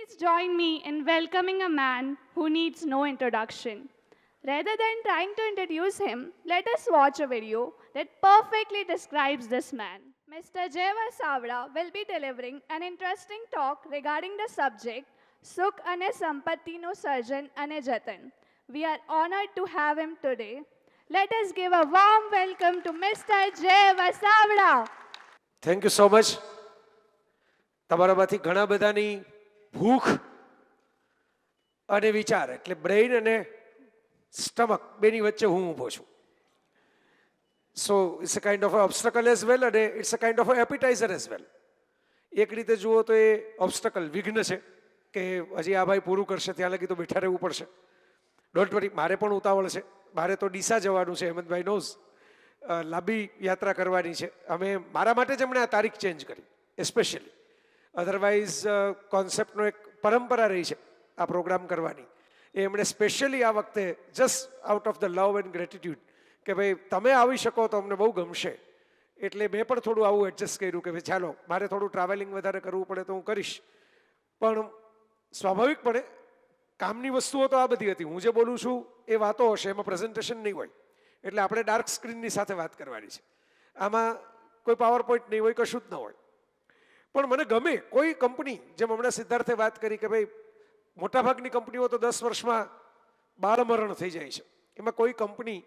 Please join me in welcoming a man who needs no introduction. Rather than trying to introduce him, let us watch a video that perfectly describes this man. Mr. Jeva Savda will be delivering an interesting talk regarding the subject Sukh ane Sampatti no Sarjan ane Jatan. We are honored to have him today. Let us give a warm welcome to Mr. Jeva Savda. Thank you so much. તમારામાંથી ઘણા બધાની ભૂખ અને વિચાર એટલે brain અને stomach બેની વચ્ચે હું ઊભો છું. So it's a kind of obstacle as well અને it's a kind of appetiser as well. એક રીતે જુઓ તો એ ઓબ્સ્ટકલ વિઘ્ન છે કે હજી આ ભાઈ પૂરું કરશે ત્યાં લગી તો બેઠા રહેવું પડશે. ડોન્ટ વરી, મારે પણ ઉતાવળ છે. મારે તો ડીસા જવાનું છે. હેમંતભાઈ નોઝ લાંબી યાત્રા કરવાની છે. અમે મારા માટે જ એમણે આ તારીખ ચેન્જ કરી એસ્પેશિયલી. અધરવાઇઝ કોન્સેપ્ટનો એક પરંપરા રહી છે આ પ્રોગ્રામ કરવાની. એ એમણે સ્પેશિયલી આ વખતે just out of the love and gratitude કે ભાઈ તમે આવી શકો તો અમને બહુ ગમશે. એટલે મેં પણ થોડું આવું એડજસ્ટ કર્યું કે ભાઈ ચાલો મારે થોડું ટ્રાવેલિંગ વધારે કરવું પડે તો હું કરીશ. પણ સ્વાભાવિકપણે કામની વસ્તુઓ તો આ બધી હતી. હું જે બોલું છું એ વાતો હશે, એમાં પ્રેઝન્ટેશન નહીં હોય. એટલે આપણે ડાર્ક સ્ક્રીનની સાથે વાત કરવાની છે. આમાં કોઈ પાવર પોઈન્ટ નહીં હોય, કશું જ ન હોય. પણ મને ગમે કોઈ કંપની, જેમ હમણાં સિદ્ધાર્થે વાત કરી કે ભાઈ મોટાભાગની કંપનીઓ તો 10 વર્ષમાં બાળમરણ થઈ જાય છે. એમાં કોઈ કંપની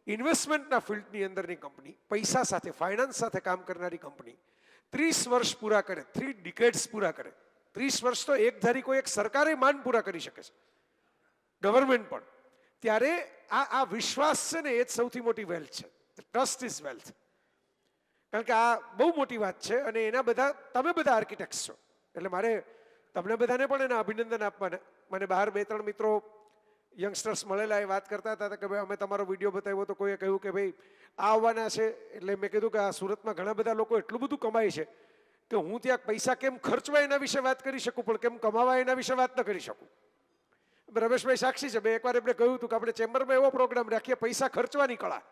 ઇન્વેસ્ટમેન્ટના ફિલ્ડની અંદરની કંપની, પૈસા સાથે ફાઇનાન્સ સાથે કામ કરનારી કંપની 30 વર્ષ પૂરા કરે, 3 ડિકેડ્સ પૂરા કરે. 30 વર્ષ તો એક ધારી કોઈ એક સરકારે માન પૂરા કરી શકે છે, ગવર્મેન્ટ પણ. ત્યારે આ વિશ્વાસ છે ને એ જ સૌથી મોટી વેલ્થ છે. Trust is wealth. કારણ કે આ બહુ મોટી વાત છે અને એના તમે બધા આર્કિટેક્ટ છો. એટલે મારે તમને બધાને પણ એના અભિનંદન આપવાના. મને બહાર 2-3 મિત્રો યંગસ્ટર્સ મળેલા, એ વાત કરતા હતા કે ભાઈ અમે તમારો વિડીયો બતાવ્યો તો કોઈએ કહ્યું કે ભાઈ આ આવવાના છે. એટલે મેં કીધું કે આ સુરતમાં ઘણા બધા લોકો એટલું બધું કમાય છે કે હું ત્યાં પૈસા કેમ ખર્ચવા એના વિશે વાત કરી શકું, પણ કેમ કમાવા એના વિશે વાત ન કરી શકું. રમેશભાઈ સાક્ષી છે. મેં એકવાર એમને કહ્યું હતું કે આપણે ચેમ્બરમાં એવો પ્રોગ્રામ રાખીએ પૈસા ખર્ચવાની કળા.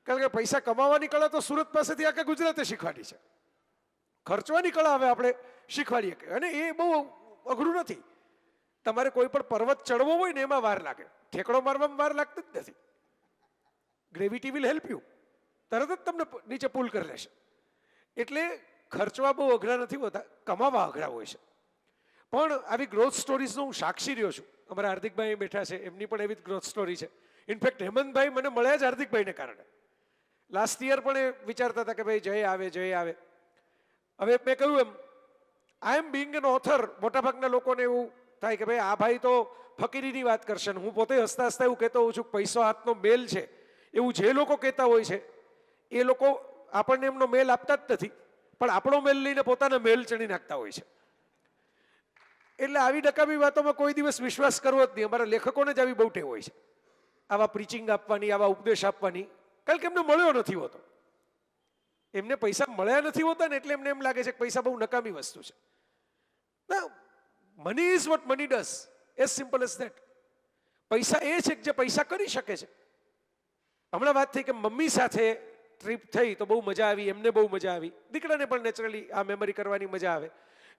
કારણ કે પૈસા કમાવાની કળા તો સુરત પાસેથી આખા ગુજરાતે શીખવાની છે. ખર્ચવાની કળા હવે આપણે શીખવાડીએ. અને એ બહુ અઘરું નથી. તમારે કોઈ પણ પર્વત ચડવો હોય ને એમાં વાર લાગે, ઠેકડો મારવામાં વાર લાગતી જ નથી. Gravity will help you. તરત જ તમને નીચે પુલ કરી લેશે. એટલે ખર્ચવા બહુ અઘરા નથી હોતા, કમાવા અઘરા હોય છે. પણ આવી ગ્રોથ સ્ટોરીઝનો હું સાક્ષી રહ્યો છું. અમારા હાર્દિકભાઈ બેઠા છે, એમની પણ એવી જ ગ્રોથ સ્ટોરી છે. ઇનફેક્ટ હેમંતભાઈ મને મળ્યા જ હાર્દિકભાઈને કારણે. લાસ્ટ યર પણ એ વિચારતા હતા કે ભાઈ જય આવે જય આવે. હવે મેં કહ્યું એમ, આઈ એમ બિંગ એન ઓથર. મોટાભાગના લોકોને એવું થાય કે ભાઈ આ ભાઈ તો ફકીરીની વાત કરશે. ને હું પોતે હસતા હસતા એવું કહેતો હોઉં છું પૈસો હાથનો મેલ છે. એવું જે લોકો કહેતા હોય છે એ લોકો આપણને એમનો મેલ આપતા જ નથી, પણ આપણો મેલ લઈને પોતાના મેલ ચણી નાખતા હોય છે. એટલે આવી નકામી વાતોમાં કોઈ દિવસ વિશ્વાસ કરવો જ નહીં. અમારા લેખકોને જ આવી બહુ ટેવ હોય છે, આવા પ્રીચિંગ આપવાની, આવા ઉપદેશ આપવાની. કારણ કે એમને મળ્યો નથી હોતો. એમને પૈસા મળ્યા નથી હોતા ને એટલે એમને એમ લાગે છે કે પૈસા બહુ નકામી વસ્તુ છે. ના, money is what money does. As simple as that. પૈસા એ છે કે જે પૈસા કરી શકે છે. હમણાં વાત થઈ કે મમ્મી સાથે ટ્રીપ થઈ તો બહુ મજા આવી, એમને બહુ મજા આવી. દીકરાને પણ નેચરલી આ મેમરી કરવાની મજા આવે.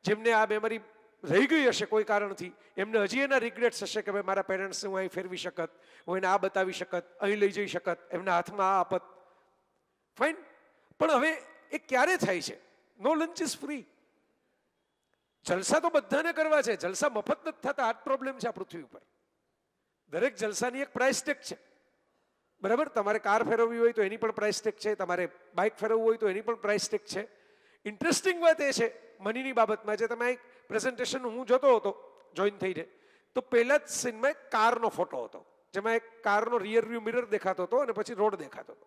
જેમને આ મેમરી રહી ગઈ હશે કોઈ કારણથી, એમને હજી એના રિગ્રેટ્સ હશે કે ભાઈ મારા પેરેન્ટ્સને હું અહીં ફેરવી શકત, હું એને આ બતાવી શકત, અહીં લઈ જઈ શકત, એમના હાથમાં આ આપત. ફાઇન. પણ હવે એ ક્યારે થાય છે? નો લંચ ઇઝ ફ્રી. જલસા તો બધાને કરવા છે, જલસા મફત નથી થતા. આ જ પ્રોબ્લેમ છે આ પૃથ્વી ઉપર. દરેક જલસાની એક પ્રાઇસ ટેગ છે. બરાબર? તમારે કાર ફેરવવી હોય તો એની પણ પ્રાઇસ ટેગ છે, તમારે બાઇક ફેરવવું હોય તો એની પણ પ્રાઇસ ટેગ છે. ઇન્ટરેસ્ટિંગ વાત એ છે મનીની બાબતમાં, જે તમે એક પ્રેઝન્ટેશન હું જોતો હતો જોઈન થઈને, તો પહેલા જ સીનમાં એક કારનો ફોટો હતો જેમાં એક કારનો રિયર વ્યૂ મિરર દેખાતો હતો અને પછી રોડ દેખાતો હતો.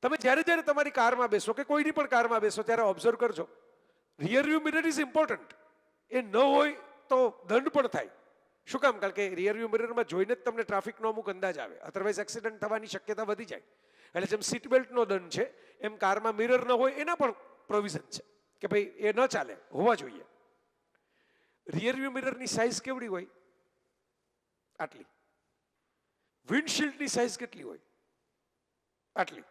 તમે જ્યારે જ્યારે તમારી કારમાં બેસો કે કોઈની પણ કારમાં બેસો ત્યારે ઓબ્ઝર્વ કરજો, rear view mirror is important. એ ન હોય તો દંડ પણ થાય. શું કામ? કારણ કે રિયર વ્યૂ મિરરમાં જોઈને જ તમને ટ્રાફિકનો અમુક અંદાજ આવે, અધરવાઇઝ એક્સિડન્ટ થવાની શક્યતા વધી જાય. એટલે જેમ સીટ બેલ્ટનો દંડ છે એમ કારમાં મિરર ન હોય એના પણ પ્રોવિઝન છે કે ભાઈ એ ન ચાલે, હોવા જોઈએ. રિયર વ્યૂ મિરરની સાઇઝ કેવડી હોય? આટલી. વિન્ડશીલ્ડની સાઇઝ કેટલી હોય? આટલી.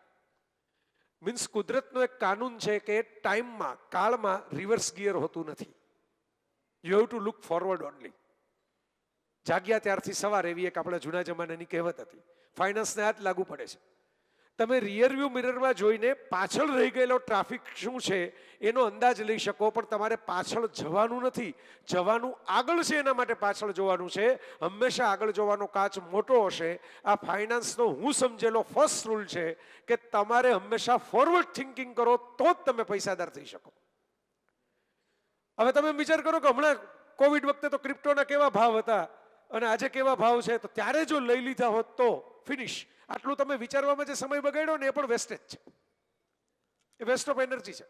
મીન્સ કુદરતનો એક કાનૂન છે કે ટાઈમમાં, કાળમાં રિવર્સ ગિયર હોતું નથી. You have to look forward only. જાગ્યા ત્યારથી સવાર, એવી એક આપણા જૂના જમાનાની કહેવત હતી. ફાઇનાન્સને આ જ લાગુ પડે છે. તમે રિયરવ્યુ મિરરમાં જોઈને પાછળ રહી ગયેલો ટ્રાફિક શું છે એનો અંદાજ લઈ શકો, પણ તમારે પાછળ જવાનું નથી, જવાનું આગળ છે, એના માટે પાછળ જોવાનું છે. હંમેશા આગળ જોવાનો કાચ મોટો હશે. આ ફાઇનાન્સનો હું સમજેલો ફર્સ્ટ રૂલ છે કે તમારે હંમેશા ફોરવર્ડ થિંકિંગ કરો તો જ તમે પૈસાદાર થઈ શકો. હવે તમે વિચાર કરો કે હમણાં કોવિડ વખતે તો ક્રિપ્ટોના કેવા ભાવ હતા અને આજે કેવા ભાવ છે, તો ત્યારે જો લઈ લીધા હોત તો ફિનિશ. આટલું તમે વિચારવામાં જે સમય બગાડ્યો ને એ પણ વેસ્ટેજ છે, એ વેસ્ટ ઓફ એનર્જી છે.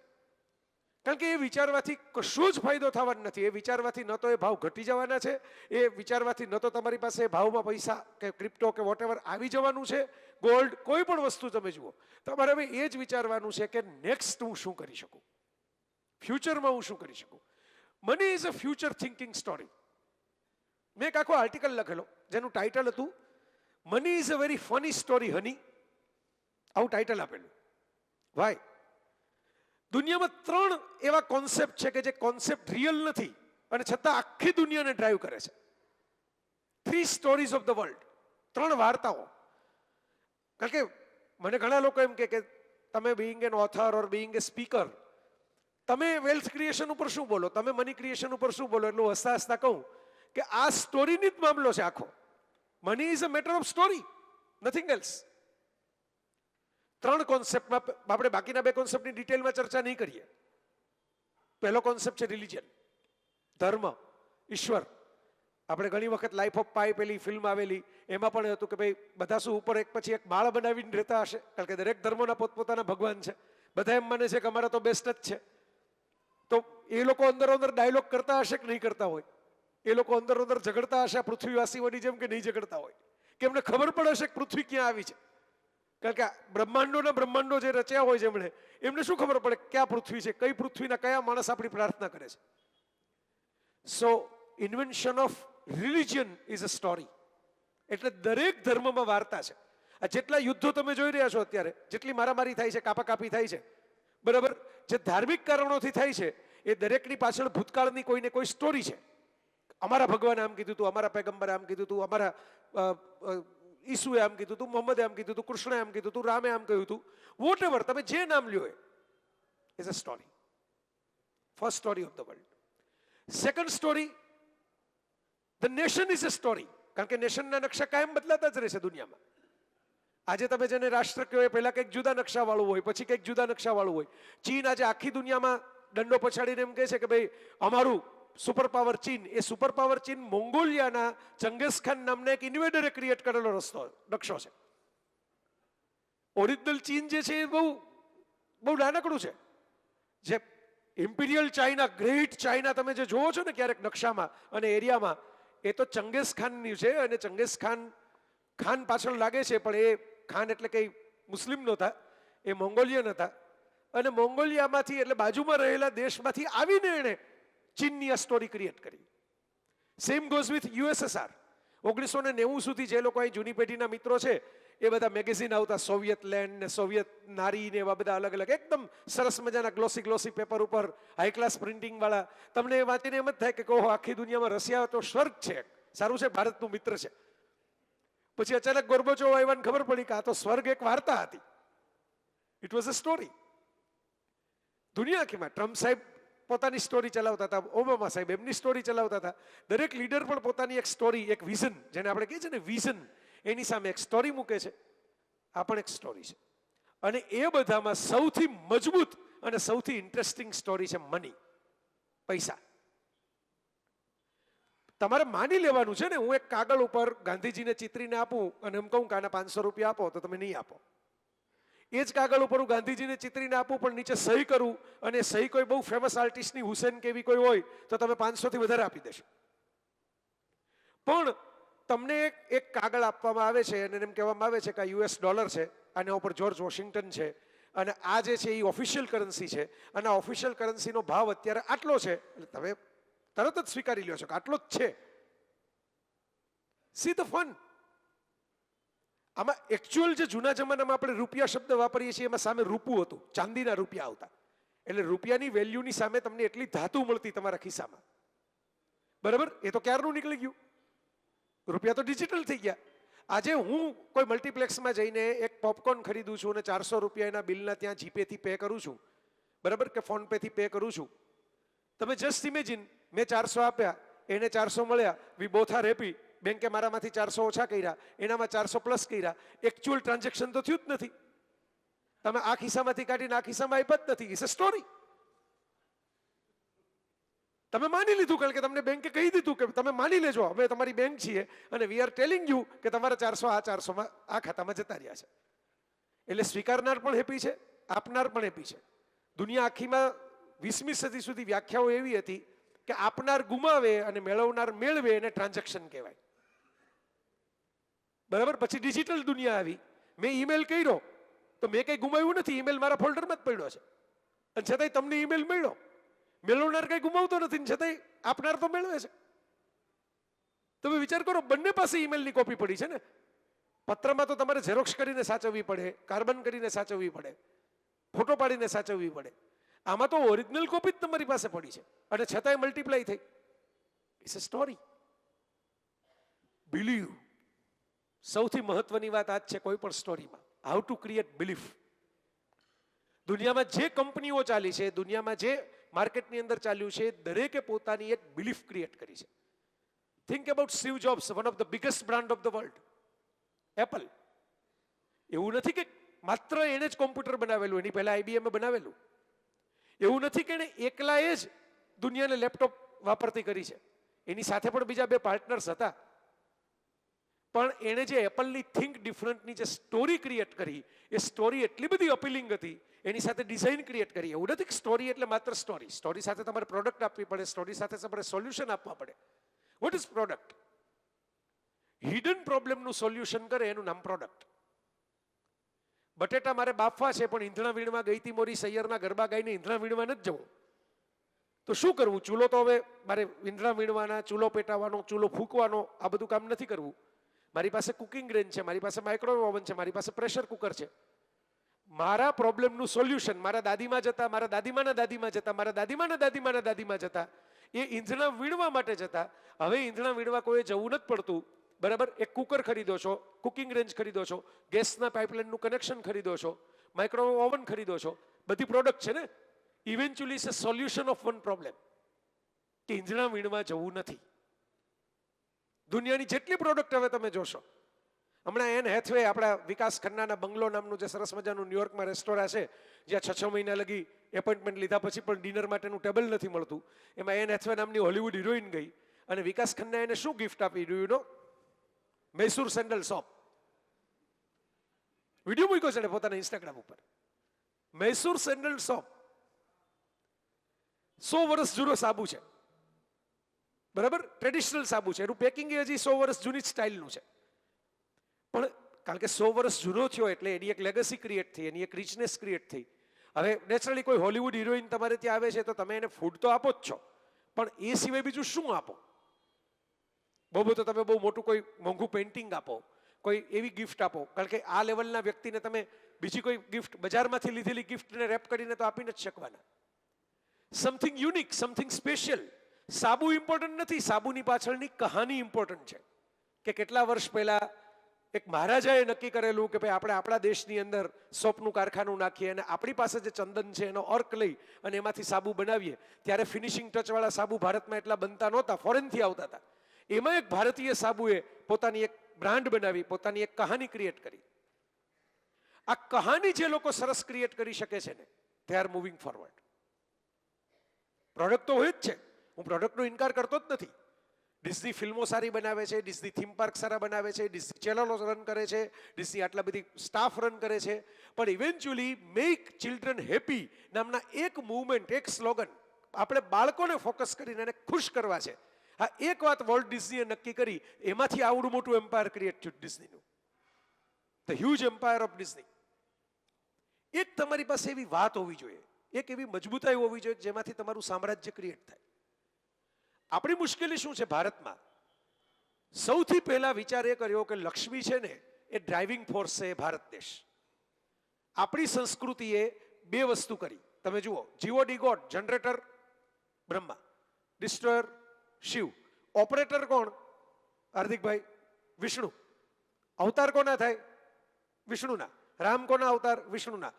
કારણ કે એ વિચારવાથી કશો જ ફાયદો થવાનો નથી. એ વિચારવાથી ન તો એ ભાવ ઘટી જવાના છે, એ વિચારવાથી ન તો તમારી પાસે ભાવમાં પૈસા કે ક્રિપ્ટો કે વોટેવર આવી જવાનું છે, ગોલ્ડ, કોઈ પણ વસ્તુ તમે જુઓ. તમારે હવે એ જ વિચારવાનું છે કે નેક્સ્ટ હું શું કરી શકું, ફ્યુચરમાં હું શું કરી શકું. Money is a future thinking story. મેં એક આખો આર્ટિકલ લખેલો જેનું ટાઇટલ હતું money is a very funny story honey. આવું ટાઇટલ આપેલું. વાય? દુનિયામાં 3 એવા કોન્સેપ્ટ છે કે જે કોન્સેપ્ટ રિયલ નથી અને છતાં આખી દુનિયાને ડ્રાઈવ કરે છે. 3 સ્ટોરીઝ ઓફ ધ વર્લ્ડ, 3 વાર્તાઓ. કારણ કે મને ઘણા લોકો એમ કે તમે બીઈંગ એન ઓથર ઓર બીઈંગ એ સ્પીકર, તમે વેલ્થ ક્રિએશન ઉપર શું બોલો, તમે મની ક્રિએશન ઉપર શું બોલો. એટલું હસતા હસતા કહું કે આ સ્ટોરીની જ મામલો છે આખો. Money is a matter of story, nothing else. 3 કોન્સેપ્ટમાં આપણે બાકીના 2 કોન્સેપ્ટની ડિટેલમાં ચર્ચા નહીં કરીએ. પહેલો કોન્સેપ્ટ છે રિલિજન, ધર્મ, ઈશ્વર. આપણે ઘણી વખત લાઈફ ઓફ પાઈ પેલી ફિલ્મ આવેલી, એમાં પણ હતું કે ભાઈ બધા શું ઉપર એક પછી એક માળા બનાવીને રહેતા હશે, કારણ કે દરેક ધર્મોના પોતપોતાના ભગવાન છે. બધા એમ માને છે કે અમારા તો બેસ્ટ જ છે. તો એ લોકો અંદર અંદર ડાયલોગ કરતા હશે કે નહીં કરતા હોય, એ લોકો અંદર અંદર ઝઘડતા હશે પૃથ્વીવાસીઓની જેમ કે નહીં ઝઘડતા હોય, કે એમને ખબર પડે હશે કે પૃથ્વી ક્યાં આવી છે. કારણ કે બ્રહ્માંડો જે રચ્યા હોય જેમણે, એમને શું ખબર પડે ક્યાં પૃથ્વી છે, કઈ પૃથ્વીના કયા માણસ આપણી પ્રાર્થના કરે છે. So invention of religion is a story. એટલે દરેક ધર્મમાં વાર્તા છે. આ જેટલા યુદ્ધો તમે જોઈ રહ્યા છો અત્યારે, જેટલી મારામારી થાય છે, કાપાકાપી થાય છે, બરાબર, જે ધાર્મિક કારણોથી થાય છે, એ દરેકની પાછળ ભૂતકાળની કોઈને કોઈ સ્ટોરી છે. અમારા ભગવાને આમ કીધું હતું, અમારા પૈગંબરે આમ કીધું હતું, અમારા ઈસુએ આમ કીધું હતું, મોહમ્મદે આમ કીધું હતું, કૃષ્ણે આમ કીધું હતું, રામે આમ કહ્યું હતું. વોટ એવર, તમે જે નામ લ્યો is a story. First story of the world. Second story, the nation is a story. કારણ કે નેશનના નકશા કાયમ બદલાતા જ રહેશે દુનિયામાં. આજે તમે જેને રાષ્ટ્ર કહો એ પહેલા કંઈક જુદા નકશાવાળું હોય, પછી કંઈક જુદા નકશાવાળું હોય. ચીન આજે આખી દુનિયામાં દંડો પછાડીને એમ કહે છે કે ભાઈ અમારું સુપર પાવર ચીન. એ સુપર પાવર ચીન મોંગોલિયાના ચંગેઝ ખાન નામના એક ઇન્વેડરે ક્રિએટ કરેલો નકશો છે. ઓરિજિનલ ચીન જે છે એ બહુ નાનકડું છે. જે ઇમ્પિરિયલ ચાઇના, ગ્રેટ ચાઇના તમે જે જોવો છો ને ક્યારેક નકશામાં અને એરિયામાં, એ તો ચંગેઝ ખાનની છે. અને ચંગેઝ ખાન પાછળ લાગે છે, પણ એ ખાન એટલે કંઈ મુસ્લિમ નહોતા, એ મોંગોલિયન હતા. અને મોંગોલિયામાંથી એટલે બાજુમાં રહેલા દેશમાંથી આવીને એણે ચીનની આ સ્ટોરી ક્રિએટ કરી. Same goes with USSR. 1990 સુધી જે લોકો અહીં જૂની પેઢીના મિત્રો છે, એ બધા મેગેઝિન આવતા, સોવિયત લેન્ડ ને સોવિયત નારી ને એવા બધા અલગ અલગ એકદમ સરસ મજાના ગ્લોસી પેપર ઉપર હાઈ ક્લાસ પ્રિન્ટિંગ વાળા. તમને એ વાંચીને એમ જ થાય કે ઓહો, આખી દુનિયામાં રશિયા તો સ્વર્ગ છે, સારું છે, ભારતનું મિત્ર છે. પછી અચાનક ગોર્બોચોવ આવ્યાને ખબર પડી કે આ તો સ્વર્ગ એક વાર્તા હતી. It was a story. દુનિયા આખીમાં ટ્રમ્પ સાહેબ પોતાની સ્ટોરી ચલાવતા હતા, ઓબામા સાહેબ એમની સ્ટોરી ચલાવતા હતા. દરેક લીડર પણ પોતાની એક સ્ટોરી, એક વિઝન, જેને આપણે કહીએ છીએ ને વિઝન, એની સામે એક સ્ટોરી મૂકે છે. આ પણ એક સ્ટોરી છે. અને એ બધામાં સૌથી મજબૂત અને સૌથી ઇન્ટરેસ્ટિંગ સ્ટોરી છે મની, પૈસા. તમારે માની લેવાનું છે ને, હું એક કાગળ ઉપર ગાંધીજીને ચિતરીને આપું અને એમ કહું કે આના 500 રૂપિયા આપો, તો તમે નહીં આપો. એ જ કાગળ ઉપર હું ગાંધીજીને ચિતરીને આપું પણ નીચે સહી કરું, અને સહી કોઈ બહુ ફેમસ આર્ટિસ્ટની, હુસેન કેવી કોઈ હોય, તો તમે 500 થી વધારે આપી દેશો. પણ તમને એક કાગળ આપવામાં આવે છે અને એમ કહેવામાં આવે છે કે આ US ડોલર છે, આના ઉપર જ્યોર્જ વોશિંગ્ટન છે, અને આ જે છે એ ઓફિશિયલ કરન્સી છે, અને આ ઓફિશિયલ કરન્સીનો ભાવ અત્યારે આટલો છે, એટલે તમે તરત જ સ્વીકારી લ્યો છો કે આટલો જ છે. See the fun. આમાં એકચ્યુઅલ જે જૂના જમાનામાં આપણે રૂપિયા શબ્દ વાપરીએ છીએ, એમાં સામે રૂપું હતું, ચાંદીના રૂપિયા આવતા. એટલે રૂપિયાની વેલ્યુની સામે તમને એટલી ધાતુ મળતી તમારા ખિસ્સામાં. બરાબર, એ તો ક્યારનું નીકળી ગયું. રૂપિયા તો ડિજિટલ થઈ ગયા. આજે હું કોઈ મલ્ટીપ્લેક્સમાં જઈને એક પોપકોર્ન ખરીદું છું અને 400 રૂપિયા એના બિલના ત્યાં જીપેથી પે કરું છું, બરાબર, કે ફોન પેથી પે કરું છું. તમે જસ્ટ ઇમેજિન, મેં 400 આપ્યા, એને 400 મળ્યા, વી બોથ આર હેપી. બેંકે મારામાંથી 400 ઓછા કર્યા, એનામાં 400 પ્લસ કર્યા, એકચ્યુઅલ ટ્રાન્ઝેક્શન તો થયું જ નથી. તમે આ ખિસ્સામાંથી કાઢીને આ ખિસ્સામાં આપ્યા જ નથી. It's a story. તમે માની લીધું, કારણ કે તમને બેંકે કહી દીધું કે તમે માની લેજો, અમે તમારી બેંક છીએ અને વી આર ટેલિંગ યુ કે તમારા 400 આ 400માં આ ખાતામાં જતા રહ્યા છે. એટલે સ્વીકારનાર પણ હેપી છે, આપનાર પણ હેપી છે. દુનિયા આખીમાં 20મી સદી સુધી વ્યાખ્યાઓ એવી હતી કે આપનાર ગુમાવે અને મેળવનાર મેળવે એને ટ્રાન્ઝેક્શન કહેવાય. બરાબર, પછી ડિજિટલ દુનિયા આવી. મેં ઈમેલ કર્યો તો મેં કંઈ ગુમાવ્યું નથી, ઈમેલ મારા ફોલ્ડરમાં જ પડ્યો છે અને છતાંય તમને ઈમેલ મળ્યો. મેળવનાર કંઈ ગુમાવતો નથી, છતાંય આપનાર તો મેળવે છે. તમે વિચાર કરો, બંને પાસે ઈમેલની કોપી પડી છે ને. પત્રમાં તો તમારે ઝેરોક્સ કરીને સાચવવી પડે, કાર્બન કરીને સાચવવી પડે, ફોટો પાડીને સાચવવી પડે. આમાં તો ઓરિજિનલ કોપી જ તમારી પાસે પડી છે અને છતાંય મલ્ટીપ્લાય થઈ. It's a story. બિલીવ. સૌથી મહત્વની વાત આ જ છે કોઈ પણ સ્ટોરીમાં, હાઉ ટુ ક્રિએટ બિલીફ. દુનિયામાં જે કંપનીઓ ચાલી છે, દુનિયામાં જે માર્કેટની અંદર ચાલ્યું છે, દરેકે પોતાની એક બિલીફ ક્રિએટ કરી છે. Think about Steve jobs, one of the biggest brand of the world, Apple. એવું નથી કે માત્ર એણે જ કોમ્પ્યુટર બનાવેલું, એની પહેલા IBM બનાવેલું. એવું નથી કે એણે એકલાએ જ દુનિયાને લેપટોપ વાપરતી કરી છે, એની સાથે પણ બીજા 2 પાર્ટનર્સ હતા. પણ એણે જે એપલની થિંક ડિફરન્ટની જે સ્ટોરી ક્રિએટ કરી, એ સ્ટોરી એટલી બધી અપીલિંગ હતી, એની સાથે ડિઝાઇન ક્રિએટ કરી. એવું નથી કે સ્ટોરી એટલે માત્ર સ્ટોરી. સ્ટોરી સાથે તમારે પ્રોડક્ટ આપવી પડે, સ્ટોરી સાથે તમારે સોલ્યુશન આપવા પડે. What is product? હિડન પ્રોબ્લેમનું સોલ્યુશન કરે એનું નામ પ્રોડક્ટ. બટેટા મારે બાફવા છે પણ ઈંધણા વીણવા ગઈ હતી મોરી સૈયરના ગરબા ગાઈને ઈંધણા વીણવા નથી જવું, તો શું કરવું? ચૂલો તો હવે મારે ઈંધણા વીણવાના, ચૂલો પેટાવાનો, ચૂલો ફૂંકવાનો, આ બધું કામ નથી કરવું. મારી પાસે કુકિંગ રેન્જ છે, મારી પાસે માઇક્રોવેવ ઓવન છે, મારી પાસે પ્રેશર કુકર છે. મારા પ્રોબ્લેમનું સોલ્યુશન મારા દાદીમાં જતા, મારા દાદીમાના દાદીમાં જતા, મારા દાદીમાના દાદીમાના દાદીમાં જતા, એ ઈંધણા વીણવા માટે જતા. હવે ઈંધણા વીણવા કોઈ જવું નથી પડતું. બરાબર, એક કુકર ખરીદો છો, કુકિંગ રેન્જ ખરીદો છો, ગેસના પાઇપલાઇનનું કનેક્શન ખરીદો છો, માઇક્રોવેવ ઓવન ખરીદો છો, બધી પ્રોડક્ટ છે ને. Eventually it's a solution of one problem, કે ઈંધણા વીણવા જવું નથી. દુનિયાની જેટલી પ્રોડક્ટ હવે તમે જોશો, હમણાં એન હેથવે, આપણા વિકાસ ખન્નાના બંગલો નામનું જે સરસ મજાનું ન્યુયોર્કમાં રેસ્ટોરાં છે, જ્યાં 6 મહિના લગી એપોઇન્ટમેન્ટ લીધા પછી પણ ડિનર માટેનું ટેબલ નથી મળતું, એમાં એન હેથવે નામની હોલિવૂડ હિરોઈન ગઈ અને વિકાસ ખન્ના એને શું ગિફ્ટ આપી? Do you know? Mysore sandal soap. Video મૂક્યો છે પોતાના ઇન્સ્ટાગ્રામ ઉપર. મૈસૂર સેન્ડલ સોપ 100 વર્ષ જૂનો સાબુ છે, બરાબર, ટ્રેડિશનલ સાબુ છે. એનું પેકિંગ હજી 100 વર્ષ જૂની સ્ટાઇલનું છે. પણ કારણ કે 100 વર્ષ જૂનો થયો એટલે એની એક લેગસી ક્રિએટ થઈ, એની એક રિચનેસ ક્રિએટ થઈ. હવે નેચરલી કોઈ હોલિવૂડ હિરોઈન તમારે ત્યાં આવે છે તો તમે એને ફૂડ તો આપો જ છો, પણ એ સિવાય બીજું શું આપો? બહુ તો તમે બહુ મોટું કોઈ મોંઘું પેઇન્ટિંગ આપો, કોઈ એવી ગિફ્ટ આપો. કારણ કે આ લેવલના વ્યક્તિને તમે બીજી કોઈ ગિફ્ટ, બજારમાંથી લીધેલી ગિફ્ટને રેપ કરીને તો આપી નથી શકવાના. Something unique, something special. સાબુ ઇમ્પોર્ટન્ટ નથી, સાબુની પાછળની કહાની ઇમ્પોર્ટન્ટ છે. કે કેટલા વર્ષ પહેલા એક મહારાજાએ નક્કી કરેલું કે ભાઈ આપણે આપણા દેશની અંદર સોપનું કારખાનું નાખીએ અને આપણી પાસે જે ચંદન છે એનો અર્ક લઈ અને એમાંથી સાબુ બનાવીએ. ત્યારે ફિનિશિંગ ટચવાળા સાબુ ભારતમાં એટલા બનતા નહોતા, ફોરેનથી આવતા હતા. એમાં એક ભારતીય સાબુએ પોતાની એક બ્રાન્ડ બનાવી, પોતાની એક કહાની ક્રિએટ કરી. આ કહાની જે લોકો સરસ ક્રિએટ કરી શકે છે ને, they are moving forward. Product તો હોય જ છે, હું પ્રોડક્ટનો ઇનકાર કરતો જ નથી. ડિઝની ફિલ્મો સારી બનાવે છે, ડિઝની થીમ પાર્ક સારા બનાવે છે, ડિઝની ચેનલો રન કરે છે, ડિઝની આટલા બધી સ્ટાફ રન કરે છે. પણ ઇવેન્ચ્યુઅલી મેક ચિલ્ડ્રન હેપી નામના એક મૂવમેન્ટ, એક સ્લોગન, આપણે બાળકોને ફોકસ કરીને એને ખુશ કરવા છે. આ એક વાત વોલ્ટ ડિઝનીએ નક્કી કરી, એમાંથી આવડું મોટું એમ્પાયર ક્રિએટ થયું ડિઝનીનું, the huge empire of Disney. એક તમારી પાસે એવી વાત હોવી જોઈએ, એક એવી મજબૂતાઈ હોવી જોઈએ જેમાંથી તમારું સામ્રાજ્ય ક્રિએટ થાય. આપણી મુશ્કેલી શું છે ભારતમાં? સૌથી પહેલા વિચાર એ કર્યો કે લક્ષ્મી છે ને એ ડ્રાઇવિંગ ફોર્સ છે, એ ભારત દેશ. આપણી સંસ્કૃતિએ 2 વસ્તુ કરી. તમે જુઓ, G O D God, generator Brahma, destroyer Shiva. Operator કોણ? હાર્દિકભાઈ, વિષ્ણુ. અવતાર કોના થાય? વિષ્ણુના. રામ કોના અવતાર? વિષ્ણુના.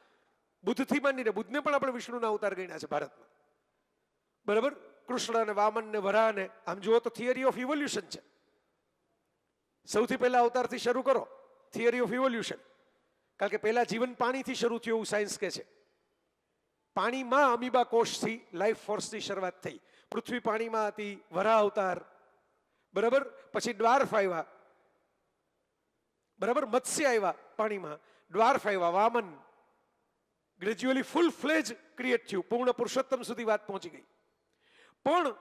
બુદ્ધથી માંડીને બુદ્ધને પણ આપણે વિષ્ણુના અવતાર ગણ્યા છે ભારતમાં. બરાબર? કૃષ્ણ અને વામન ને વરાહ ને આમ જુઓ તો થિયરી ઓફ ઇવોલ્યુશન છે. સૌથી પહેલા અવતારથી શરૂ કરો, થિયરી ઓફ ઇવોલ્યુશન. કારણ કે પહેલા જીવન પાણીથી શરૂ થયું એવું સાયન્સ કહે છે. પાણીમાં અમીબા કોષથી લાઈફ ફોર્સની શરૂઆત થઈ. પૃથ્વી પાણીમાં હતી, વરાહ અવતાર, બરાબર, પછી ડ્વાર્ફ આવ્યા, બરાબર, મત્સ્ય આવ્યા પાણીમાં, ડ્વાર્ફ આવ્યા, વામન, ગ્રેજ્યુઅલી ફૂલ ફ્લેજ ક્રિએટ થયું, પૂર્ણ પુરુષોત્તમ સુધી વાત પહોંચી ગઈ. પણ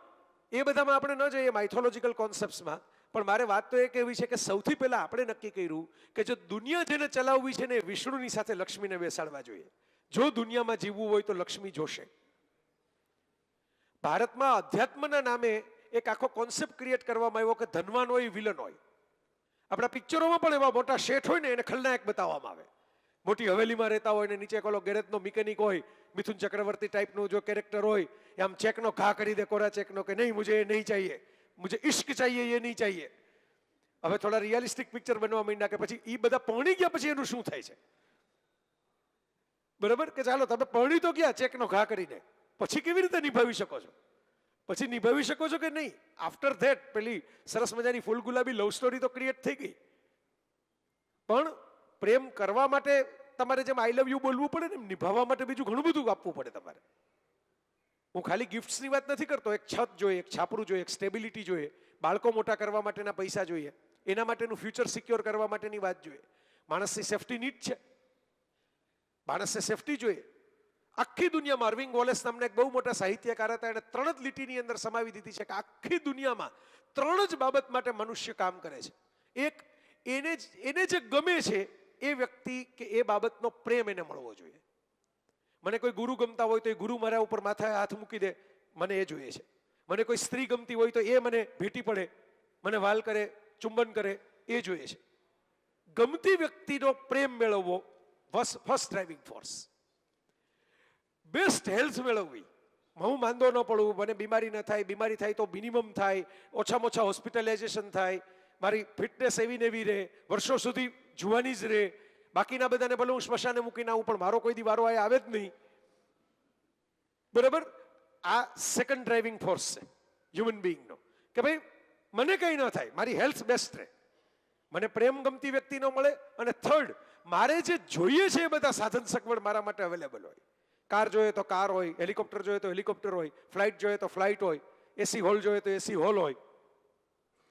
એ બધામાં આપણે ન જઈએ માઇથોલોજીકલ કોન્સેપ્ટ્સમાં. પણ મારે વાત તો એ કહેવી છે કે સૌથી પહેલા આપણે નક્કી કર્યું કે જો દુનિયા જેને ચલાવવી છે ને એ વિષ્ણુની સાથે લક્ષ્મીને બેસાડવા જોઈએ. જો દુનિયામાં જીવવું હોય તો લક્ષ્મી જોશે. ભારતમાં અધ્યાત્મના નામે એક આખો કોન્સેપ્ટ ક્રિએટ કરવામાં આવ્યો કે ધનવાન હોય વિલન હોય. આપણા પિક્ચરોમાં પણ એવા મોટા શેઠ હોય ને એને ખલનાયક બતાવવામાં આવે. મોટી હવેલીમાં રહેતા હોય ને નીચે કોલો ગેરેજનો મિકેનિક હોય, મિથુન ચક્રવર્તી ટાઈપનું જો કેરેક્ટર હોય, એ આમ ચેકનો ઘા કરી દે કોરા ચેકનો કે નહીં મુझे ये नहीं चाहिए, मुझे इश्क चाहिए ये नहीं चाहिए. હવે થોડા રિયાલિસ્ટિક પિક્ચર બનવા માંડ્યા કે પછી એ બધા પરણી ગયા પછી એનું શું થાય છે? બરાબર કે ચાલો તમે પરણી તો ગયા ચેકનો ઘા કરીને, પછી કેવી રીતે નિભાવી શકો છો? પછી નિભાવી શકો છો કે નહીં? આફ્ટર ધેટ પેલી સરસ મજાની ફૂલ ગુલાબી લવ સ્ટોરી તો ક્રિએટ થઈ ગઈ. પણ પ્રેમ કરવા માટે તમારે જેમ આઈ લવ યુ બોલવું પડે ને એમ નિભાવવા માટે બીજું ઘણું બધું આપવું પડે તમારે. હું ખાલી ગિફ્ટ્સની વાત નથી કરતો. એક છત જોઈએ, એક છાપરું જોઈએ, એક સ્ટેબિલિટી જોઈએ, બાળકો મોટા કરવા માટેના પૈસા જોઈએ, એના માટેનું ફ્યુચર સિક્યોર કરવા માટેની વાત જોઈએ. માણસની સેફટી નીડ છે, માણસને સેફટી જોઈએ. આખી દુનિયામાં અરવિંદ વોલેસ નામના એક બહુ મોટા સાહિત્યકાર હતા, એને 3 જ લીટીની અંદર સમાવી દીધી છે કે આખી દુનિયામાં 3 જ બાબત માટે મનુષ્ય કામ કરે છે. એક, એને જે ગમે છે એ વ્યક્તિ કે એ બાબતનો પ્રેમ એને મળવો જોઈએ. મને કોઈ ગુરુ ગમતા હોય તો એ ગુરુ મારા ઉપર માથે હાથ મૂકી દે, મને એ જોઈએ છે. મને કોઈ સ્ત્રી ગમતી હોય તો એ મને ભેટી પડે, મને વાલ કરે, ચુંબન કરે, એ જોઈએ છે. ગમતી વ્યક્તિનો પ્રેમ મેળવવો first driving force. Best health મેળવવી, હું માંદો ન પડું, મને બીમારી ન થાય, બીમારી થાય તો મિનિમમ થાય, ઓછામાં ઓછા હોસ્પિટલાઇઝેશન થાય, મારી ફિટનેસ એવી ને એવી રહે, વર્ષો સુધી જુવાની જ રહે. બાકીના બધાને ભલે હું સ્મશાને મૂકીને આવું પણ મારો કોઈ દી વારો આવે જ નહીં. બરાબર? આ સેકન્ડ ડ્રાઇવિંગ ફોર્સ છે હ્યુમન બિંગનો કે ભાઈ મને કંઈ ન થાય, મારી હેલ્થ બેસ્ટ રહે, મને પ્રેમ ગમતી વ્યક્તિ ન મળે. અને થર્ડ, મારે જે જોઈએ છે એ બધા સાધન સગવડ મારા માટે અવેલેબલ હોય. કાર જોઈએ તો કાર હોય, હેલિકોપ્ટર જોઈએ તો હેલિકોપ્ટર હોય, ફ્લાઇટ જોઈએ તો ફ્લાઇટ હોય, એસી હોલ જોઈએ તો એસી હોલ હોય.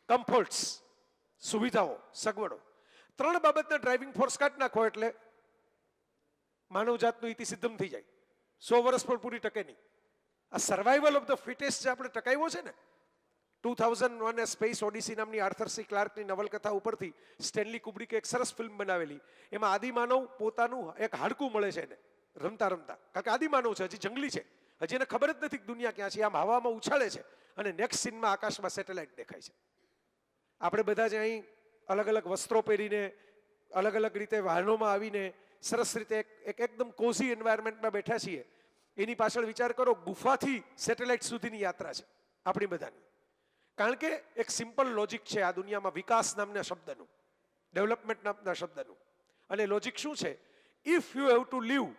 કમ્ફર્ટ્સ, સુવિધાઓ, સગવડો. 3 બાબતના ડ્રાઇવિંગ ફોર્સ કાઢી નાખો એટલે માનવજાતનું ઇતિ સિદ્ધમ થઈ જાય. 100 વર્ષ પણ પૂરી ટકે નહીં. આ સર્વાઈવલ ઓફ ધ ફિટેસ્ટ જે આપણે ટકાવ્યો છે ને, 2001 સ્પેસ ઓડિસી નામની આર્થર સી ક્લાર્કની નવલકથા ઉપરથી સ્ટેનલી કુબ્રિકે એક સરસ ફિલ્મ બનાવેલી. એમાં આદિમાનવ પોતાનું એક હાડકું મળે છે એને રમતા રમતા. કારણ કે આદિમાનવ છે, હજી જંગલી છે, હજી એને ખબર જ નથી કે દુનિયા ક્યાં છે. આમ હવામાં ઉછાળે છે અને નેક્સ્ટ સીનમાં આકાશમાં સેટેલાઇટ દેખાય છે. આપણે બધા જ અહીં અલગ અલગ વસ્ત્રો પહેરીને, અલગ અલગ રીતે વાહનોમાં આવીને સરસ રીતે એક એકદમ કોઝી એન્વાયરમેન્ટમાં બેઠા છીએ. એની પાછળ વિચાર કરો, ગુફાથી સેટેલાઇટ સુધીની યાત્રા છે આપણી બધાની. કારણ કે એક સિમ્પલ લોજિક છે આ દુનિયામાં વિકાસ નામના શબ્દનું, ડેવલપમેન્ટ નામના શબ્દનું. અને લોજિક શું છે? If you have to leave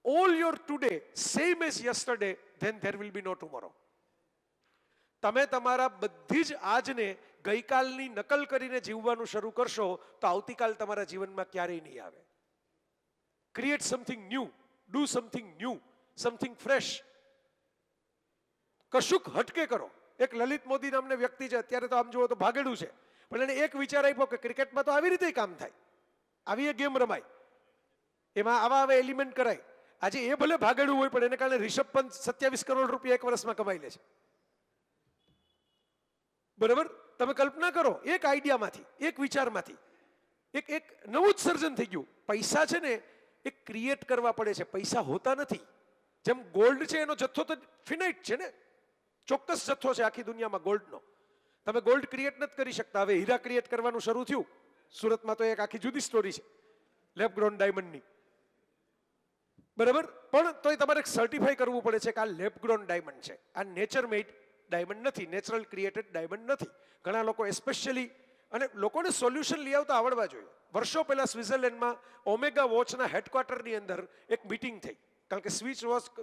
all your today same as yesterday, then there will be no tomorrow. તમે તમારા બધી જ આજને ગઈકાલની નકલ કરીને જીવવાનું શરૂ કરશો તો આવતીકાલ તમારા જીવનમાં ક્યારેય નહીં આવે. Create something new, do something new, something fresh. કશુંક હટકે કરો. એક લલિત મોદી નામના વ્યક્તિ છે, અત્યારે તો આમ જુઓ તો ભાગેડું છે, પણ એને એક વિચાર આપ્યો કે ક્રિકેટમાં તો આવી રીતે કામ થાય, આવી એ ગેમ રમાય, એમાં આવા એલિમેન્ટ કરાય. આજે એ ભલે ભાગેડું હોય પણ એને કારણે રિષભ પંત 27 કરોડ રૂપિયા એક વર્ષમાં કમાઈ લે છે. બરાબર? તમે કલ્પના કરો, એક આઈડિયામાંથી, એક વિચારમાંથી એક નવું જ સર્જન થઈ ગયું. પૈસા છે ને એ ક્રિએટ કરવા પડે છે, પૈસા હોતા નથી. જેમ ગોલ્ડ છે એનો જથ્થો તો ફિનાઇટ છે ને, ચોક્કસ જથ્થો છે આખી દુનિયામાં ગોલ્ડનો. તમે ગોલ્ડ ક્રિએટ નથી કરી શકતા. હવે હીરા ક્રિએટ કરવાનું શરૂ થયું સુરતમાં, તો એક આખી જુદી સ્ટોરી છે લેબ ગ્રોન ડાયમંડની. બરાબર? પણ તોય તમારે સર્ટિફાઈ કરવું પડે છે કે આ લેબ ગ્રોન ડાયમંડ છે, આ નેચર મેડ ડાયમંડ નથી, નેચરલ ક્રિએટેડ ડાયમંડ નથી. ઘણા લોકો એસ્પેશિયલી, અને લોકોને સોલ્યુશન લઈ આવતા આવડવા જોઈએ. વર્ષો પહેલા સ્વિટ્ઝરલેન્ડમાં ઓમેગા વોચના હેડક્વાર્ટરની અંદર એક મીટિંગ થઈ, કારણ કે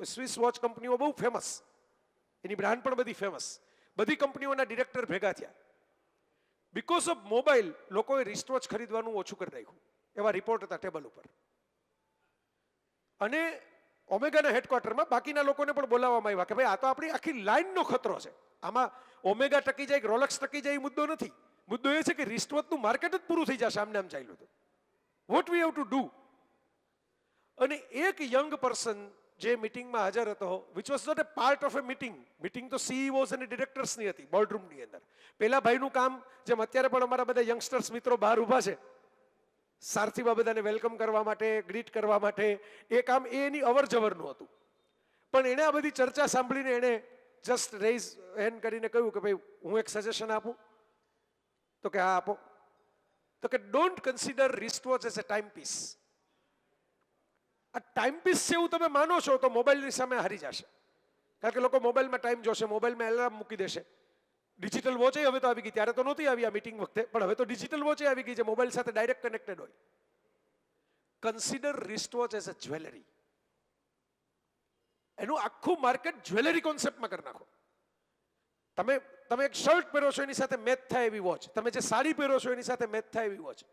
સ્વિસ વોચ કંપનીઓ બહુ ફેમસ, એની બ્રાન્ડ પણ બધી ફેમસ. બધી કંપનીઓના ડિરેક્ટર ભેગા થયા. બિકોઝ ઓફ મોબાઈલ લોકોએ રિસ્ટવોચ ખરીદવાનું ઓછું કરી નાખ્યું, એવા રિપોર્ટ હતા ટેબલ ઉપર. અને ઓમેગાના હેડક્વાર્ટરમાં બાકીના લોકોને પણ બોલાવવામાં આવ્યા કે ભાઈ આ તો આપણી આખી લાઈનનો ખતરો છે. આમાં ઓમેગા ટકી જાય કે રોલેક્સ ટકી જાય એ મુદ્દો નથી. મુદ્દો એ છે કે રિસ્ટવોચનું માર્કેટ જ પૂરું થઈ જશે આમને આમ ચાલ્યું તો. What we have to do. અને એક યંગ પર્સન જે મિટિંગમાં હાજર હતો, which was not a part of a meeting તો સીઈઓઝ અને ડિરેક્ટર્સની હતી બોર્ડરૂમની અંદર. પેલા ભાઈનું કામ, જેમ અત્યારે પણ અમારા બધા યંગસ્ટર્સ મિત્રો બહાર ઊભા છે સારથીમાં બધાને વેલકમ કરવા માટે, ગ્રીટ કરવા માટે, એ કામ એની અવર જવરનું હતું. પણ એણે આ બધી ચર્ચા સાંભળીને એણે જસ્ટ રેઝ હેન્ડ કરીને કહ્યું કે ભાઈ હું એક સજેશન આપું. તો કે હા આપો. તો કે don't consider wristwatch as a timepiece. આ ટાઈમ પીસ છે એવું તમે માનો છો તો મોબાઈલની સામે હારી જશે. કારણ કે લોકો મોબાઈલમાં ટાઈમ જોશે, મોબાઈલમાં એલાર્મ મૂકી દેશે. ડિજિટલ વોચે હવે તો આવી ગઈ, ત્યારે તો નહોતી આવી આ મીટિંગ વખતે, પણ હવે તો ડિજિટલ વોચે આવી ગઈ છે, મોબાઈલ સાથે ડાયરેક્ટ કનેક્ટેડ હોય. Consider wristwatch as a jewellery. એનું આખું માર્કેટ જ્વેલરી કોન્સેપ્ટમાં કરી નાખો. તમે એક શર્ટ પહેરો છો એની સાથે મેચ થાય એવી વોચ, તમે જે સાડી પહેરો છો એની સાથે મેચ થાય એવી વોચ.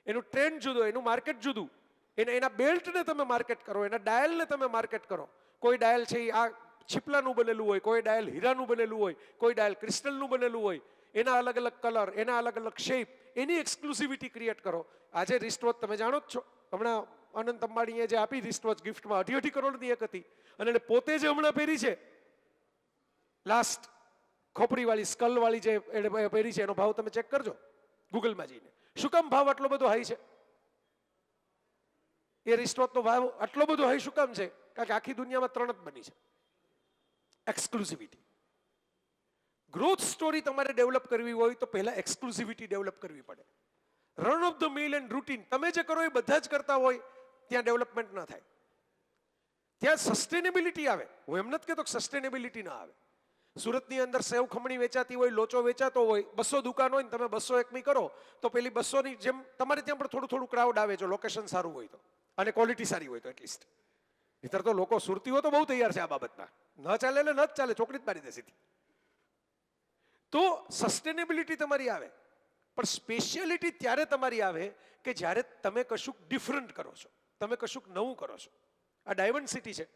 એનું ટ્રેન્ડ જુદો, એનું માર્કેટ જુદું. એના બેલ્ટને તમે માર્કેટ કરો, એના ડાયલને તમે માર્કેટ કરો. કોઈ ડાયલ છે એ આ છીપલાનું બનેલું હોય, કોઈ ડાયલ હીરાનું બનેલું હોય, કોઈ ડાયલ ક્રિસ્ટલનું બનેલું હોય, એના અલગ અલગ કલર, એના અલગ અલગ શેપ, એની એક્સક્લુસિવિટી ક્રિએટ કરો. આજે રિસ્ટવોચ તમે જાણો જ છો, હમણાં અનંત અંબાણીએ જે આપી રિસ્ટવોચ ગિફ્ટમાં 2.5 કરોડની એક હતી, અને એને પોતે જે હમણાં પહેરી છે લાસ્ટ, ખોપડીવાળી સ્કલવાળી જે એને પહેરી છે, એનો ભાવ તમે ચેક કરજો ગૂગલમાં જઈને. શું કામ ભાવ આટલો બધો હાઈ છે? એ રિસ્ટવોચનો ભાવ આટલો બધો હાઈ શું કામ છે? કારણ કે આખી દુનિયામાં 3 જ બની છે. એક્સક્લુસિવિટી. ગ્રોથ સ્ટોરી તમારે ડેવલપ કરવી હોય તો પહેલા એક્સક્લુસિવિટી ડેવલપ કરવી પડે. Run of the mill and routine તમે જે કરો એ બધા જ કરતા હોય, ત્યાં ડેવલપમેન્ટ ન થાય. ત્યાં સસ્ટેનેબિલિટી આવે. હું એમ નથી કહેતો કે સસ્ટેનેબિલિટી ના આવે. સુરતની અંદર સેવ ખમણી વેચાતી હોય, લોચો વેચાતો હોય, 200 દુકાન હોય ને તમે 201મી કરો તો પેલી 200ની જેમ તમારે ત્યાં પણ થોડું થોડું ક્રાઉડ આવે, જો લોકેશન સારું હોય તો, અને ક્વોલિટી સારી હોય તો એટલીસ્ટ. નહીંતર તો લોકો સુરતીઓ તો બહુ તૈયાર છે આ બાબતમાં. ન ચાલે એટલે ન જ ચાલે, ચોકડી જ મારી દે સીધી. તો સસ્ટેનેબિલિટી તમારી આવે. પણ સ્પેશિયાલિટી ત્યારે તમારી આવે કે જ્યારે તમે કશુંક ડિફરન્ટ કરો છો, તમે કશુંક નવું કરો છો. આ ડાયમંડ સિટી છે.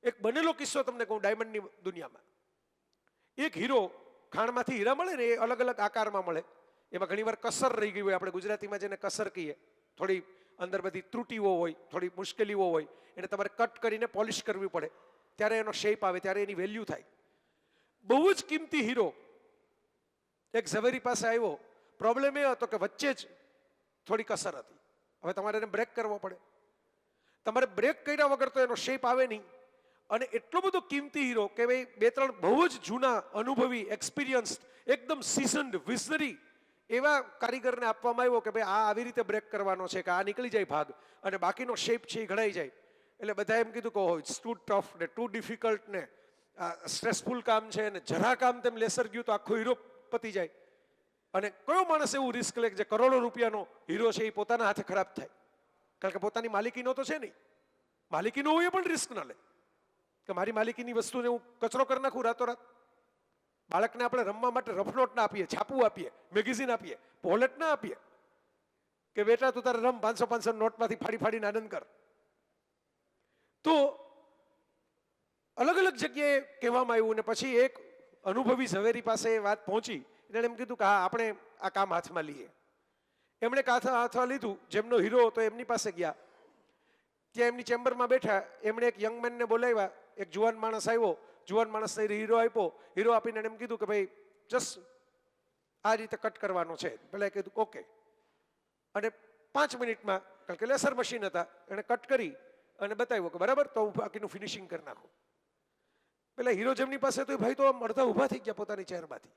એક બનેલો કિસ્સો તમને કહું ડાયમંડની દુનિયામાં. એક હીરો, ખાણમાંથી હીરા મળે ને એ અલગ અલગ આકારમાં મળે. એમાં ઘણીવાર કસર રહી ગઈ હોય, આપણે ગુજરાતીમાં જેને કસર કહીએ, થોડી અંદર બધી ત્રુટીઓ હોય, થોડી મુશ્કેલીઓ હોય, એને તમારે કટ કરીને પોલિશ કરવી પડે, ત્યારે એનો શેપ આવે, ત્યારે એની વેલ્યુ થાય. બહુ જ કિંમતી હીરો એક ઝવેરી પાસે આવ્યો. પ્રોબ્લેમ એ હતો કે વચ્ચે જ થોડી કસર હતી. હવે તમારે એને બ્રેક કરવો પડે. તમારે બ્રેક કર્યા વગર તો એનો શેપ આવે નહીં. અને એટલો બધો કિંમતી હીરો કે ભાઈ 2-3 બહુ જ જૂના અનુભવી, એક્સપિરિયન્સ્ડ, એકદમ સિઝન્ડ, વિઝનરી એવા કારીગરને આપવામાં આવ્યો કે ભાઈ આ આવી રીતે બ્રેક કરવાનો છે કે આ નીકળી જાય ભાગ, અને બાકીનો શેપ છે એ ઘડાઈ જાય. એટલે બધા એમ કીધું કે ઓહ ઇટ્સ ટુ ટફ ને ટુ ડિફિકલ્ટ ને સ્ટ્રેસફુલ કામ છે, ને જરા કામ તેમ લેસર ગયું તો આખો હીરો પતી જાય. અને કયો માણસ એવું રિસ્ક લે જે કરોડો રૂપિયાનો હીરો છે એ પોતાના હાથે ખરાબ થાય? કારણ કે પોતાની માલિકીનો તો છે નહીં. માલિકીનો હોય એ પણ રિસ્ક ના લે કે મારી માલિકીની વસ્તુને હું કચરો કરી નાખું રાતોરાત. બાળકને આપણે રમવા માટે રફનોટ ના આપીએ, છાપું આપીએ, મેગેઝિન આપીએ, પોલેટ ના આપીએ કે બેટા તું તારે રમ 500 નોટમાંથી ફાડી ફાડીને આનંદ કર. તો અલગ અલગ જગ્યાએ કહેવામાં આવ્યું, ને પછી એક અનુભવી ઝવેરી પાસે વાત પહોંચી. એને એમ કીધું કે હા આપણે આ કામ હાથમાં લઈએ. એમણે હાથમાં લીધું. જેમનો હીરો હતો એમની પાસે ગયા. ત્યાં એમની ચેમ્બરમાં બેઠા. એમણે એક યંગ મેનને બોલાવ્યા. એક જુવાન માણસ આવ્યો. જુવાન માણસને હીરો આપ્યો. હીરો આપીને એમ કીધું કે ભાઈ જસ્ટ આ રીતે કટ કરવાનો છે. પેલા કીધું ઓકે. અને 5 મિનિટમાં, કારણ કે લેસર મશીન હતા, એને કટ કરી અને બતાવ્યો કે બરાબર તો બાકીનું ફિનિશિંગ કરી નાખો. પેલા હીરો જેમની પાસે તો ભાઈ તો આમ અડધા ઊભા થઈ ગયા પોતાની ચેરમાંથી.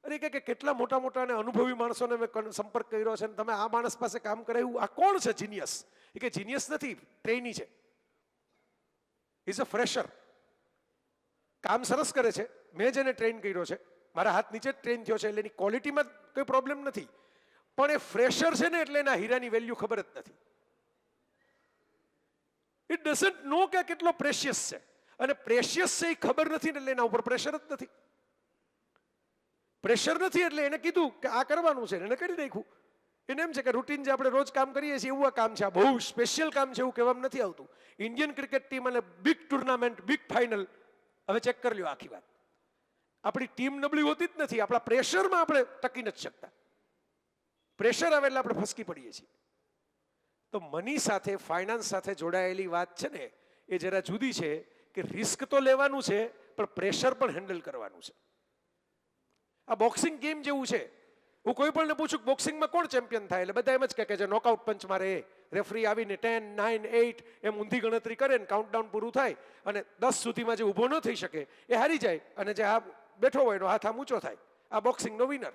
અને કે કેટલા મોટા મોટા અને અનુભવી માણસોને મેં સંપર્ક કર્યો છે, તમે આ માણસ પાસે કામ કરાવ્યું, આ કોણ છે જીનિયસ? એ કે જીનિયસ નથી, ટ્રેની છે, ઇઝ અ ફ્રેશર. કામ સરસ કરે છે, મેં જેને ટ્રેન કર્યો છે, મારા હાથ નીચે જ ટ્રેન થયો છે, એટલે એની ક્વોલિટીમાં કોઈ પ્રોબ્લેમ નથી, પણ એ ફ્રેશર છે ને એટલે એના હીરાની વેલ્યુ ખબર જ નથી. ઇટ ડઝન્ટ નો કે કેટલો પ્રેશિયસ છે, અને પ્રેશિયસ છે એ ખબર નથી એટલે એના ઉપર પ્રેશર જ નથી. પ્રેશર નથી એટલે એને કીધું કે આ કરવાનું છે, એને કરી નાખ્યું. એને એમ છે કે રૂટીન જે આપણે રોજ કામ કરીએ છીએ એવું આ કામ છે, આ બહુ સ્પેશિયલ કામ છે એવું કહેવામાં નથી આવતું. ઇન્ડિયન ક્રિકેટ ટીમ અને બિગ ટુર્નામેન્ટ, બિગ ફાઇનલ, હવે ચેક કરી લ્યો આખી વાત. આપણી ટીમ નબળી હોતી જ નથી, આપણા પ્રેશરમાં આપણે ટકી નથી શકતા. પ્રેશર આવે એટલે આપણે ફસકી પડીએ છીએ. તો મની સાથે, ફાઇનાન્સ સાથે જોડાયેલી વાત છે ને એ જરા જુદી છે, કે રિસ્ક તો લેવાનું છે પણ પ્રેશર પણ હેન્ડલ કરવાનું છે. આ બોક્સિંગ ગેમ જેવું છે. હું કોઈ પણ પૂછું બોક્સિંગમાં કોણ ચેમ્પિયન થાય, એટલે બધા એમ જ કહે કે જે નોકઆઉટ પંચ મારે, રેફરી આવીને 10, 9, 8 એમ ઊંધી ગણતરી કરે ને કાઉન્ટડાઉન પૂરું થાય અને 10 સુધીમાં જે ઊભો ન થઈ શકે એ હારી જાય, અને જે આ બેઠો હોય એનો હાથ આમ ઊંચો થાય, આ બોક્સિંગનો વિનર.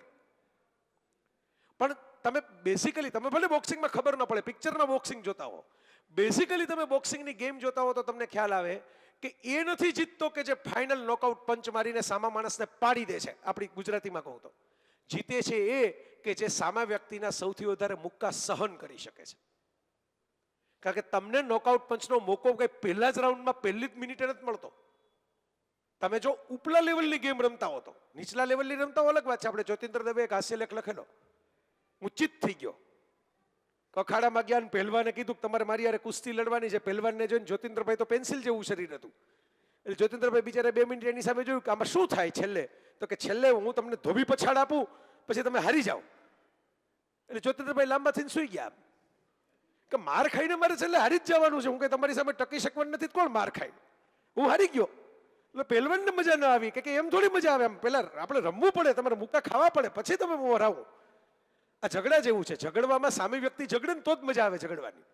પણ તમે બેસિકલી, તમે ભલે બોક્સિંગમાં ખબર ન પડે, પિક્ચરમાં બોક્સિંગ જોતા હો, બેસિકલી તમે બોક્સિંગની ગેમ જોતા હો તો તમને ખ્યાલ આવે કે એ નથી જીતતો કે જે ફાઇનલ નોકઆઉટ પંચ મારીને સામા માણસને પાડી દે છે, આપણી ગુજરાતીમાં કહું તો. જીતે છે એ કે જે સામા વ્યક્તિના સૌથી વધારે મુક્કા સહન કરી શકે છે. કારણ કે તમને નોકઆઉટ પંચનો મોકો કઈ પહેલા જ રાઉન્ડમાં પહેલી જ મિનિટે નથી મળતો. તમે જો ઉપલા લેવલની ગેમ રમતા હો તો, નીચલા લેવલની રમતા હો અલગ વાત છે. આપણે જ્યોતિન્દ્ર દવે એક હાસ્યલેખ લખેલો, હું ચિત્ત થઈ ગયો. અખાડામાં ગયા ને પહેલવાને કીધું કે તમારે મારી યારે કુસ્તી લડવાની છે. પહેલવાનને જોઈને જ્યોતિન્દ્રભાઈ તો પેન્સિલ જેવું શરીર હતું, એટલે જ્યોતિન્દ્રભાઈ બિચારે 2 મિનિટ એની સામે જોયું કે આમાં શું થાય છેલ્લે, તો કે છેલ્લે હું તમને ધોબી પછાડ આપું પછી તમે હારી જાઓ. એટલે જ્યોતિન્દ્રભાઈ લાંબા થઈને સુઈ ગયા કે માર ખાઈને મારે છેલ્લે હારી જ જવાનું છે, હું કઈ તમારી સામે ટકી શકવાનું નથી, કોણ માર ખાય, હું હારી ગયો. એટલે પહેલવાનને મજા ન આવી કે એમ થોડી મજા આવે, એમ પહેલા આપણે રમવું પડે, તમારે મુક્કા ખાવા પડે પછી તમે હરાવો. આ ઝઘડા જેવું છે, ઝઘડવામાં સામે વ્યક્તિ ઝઘડે ને તો જ મજા આવે ઝઘડવાની.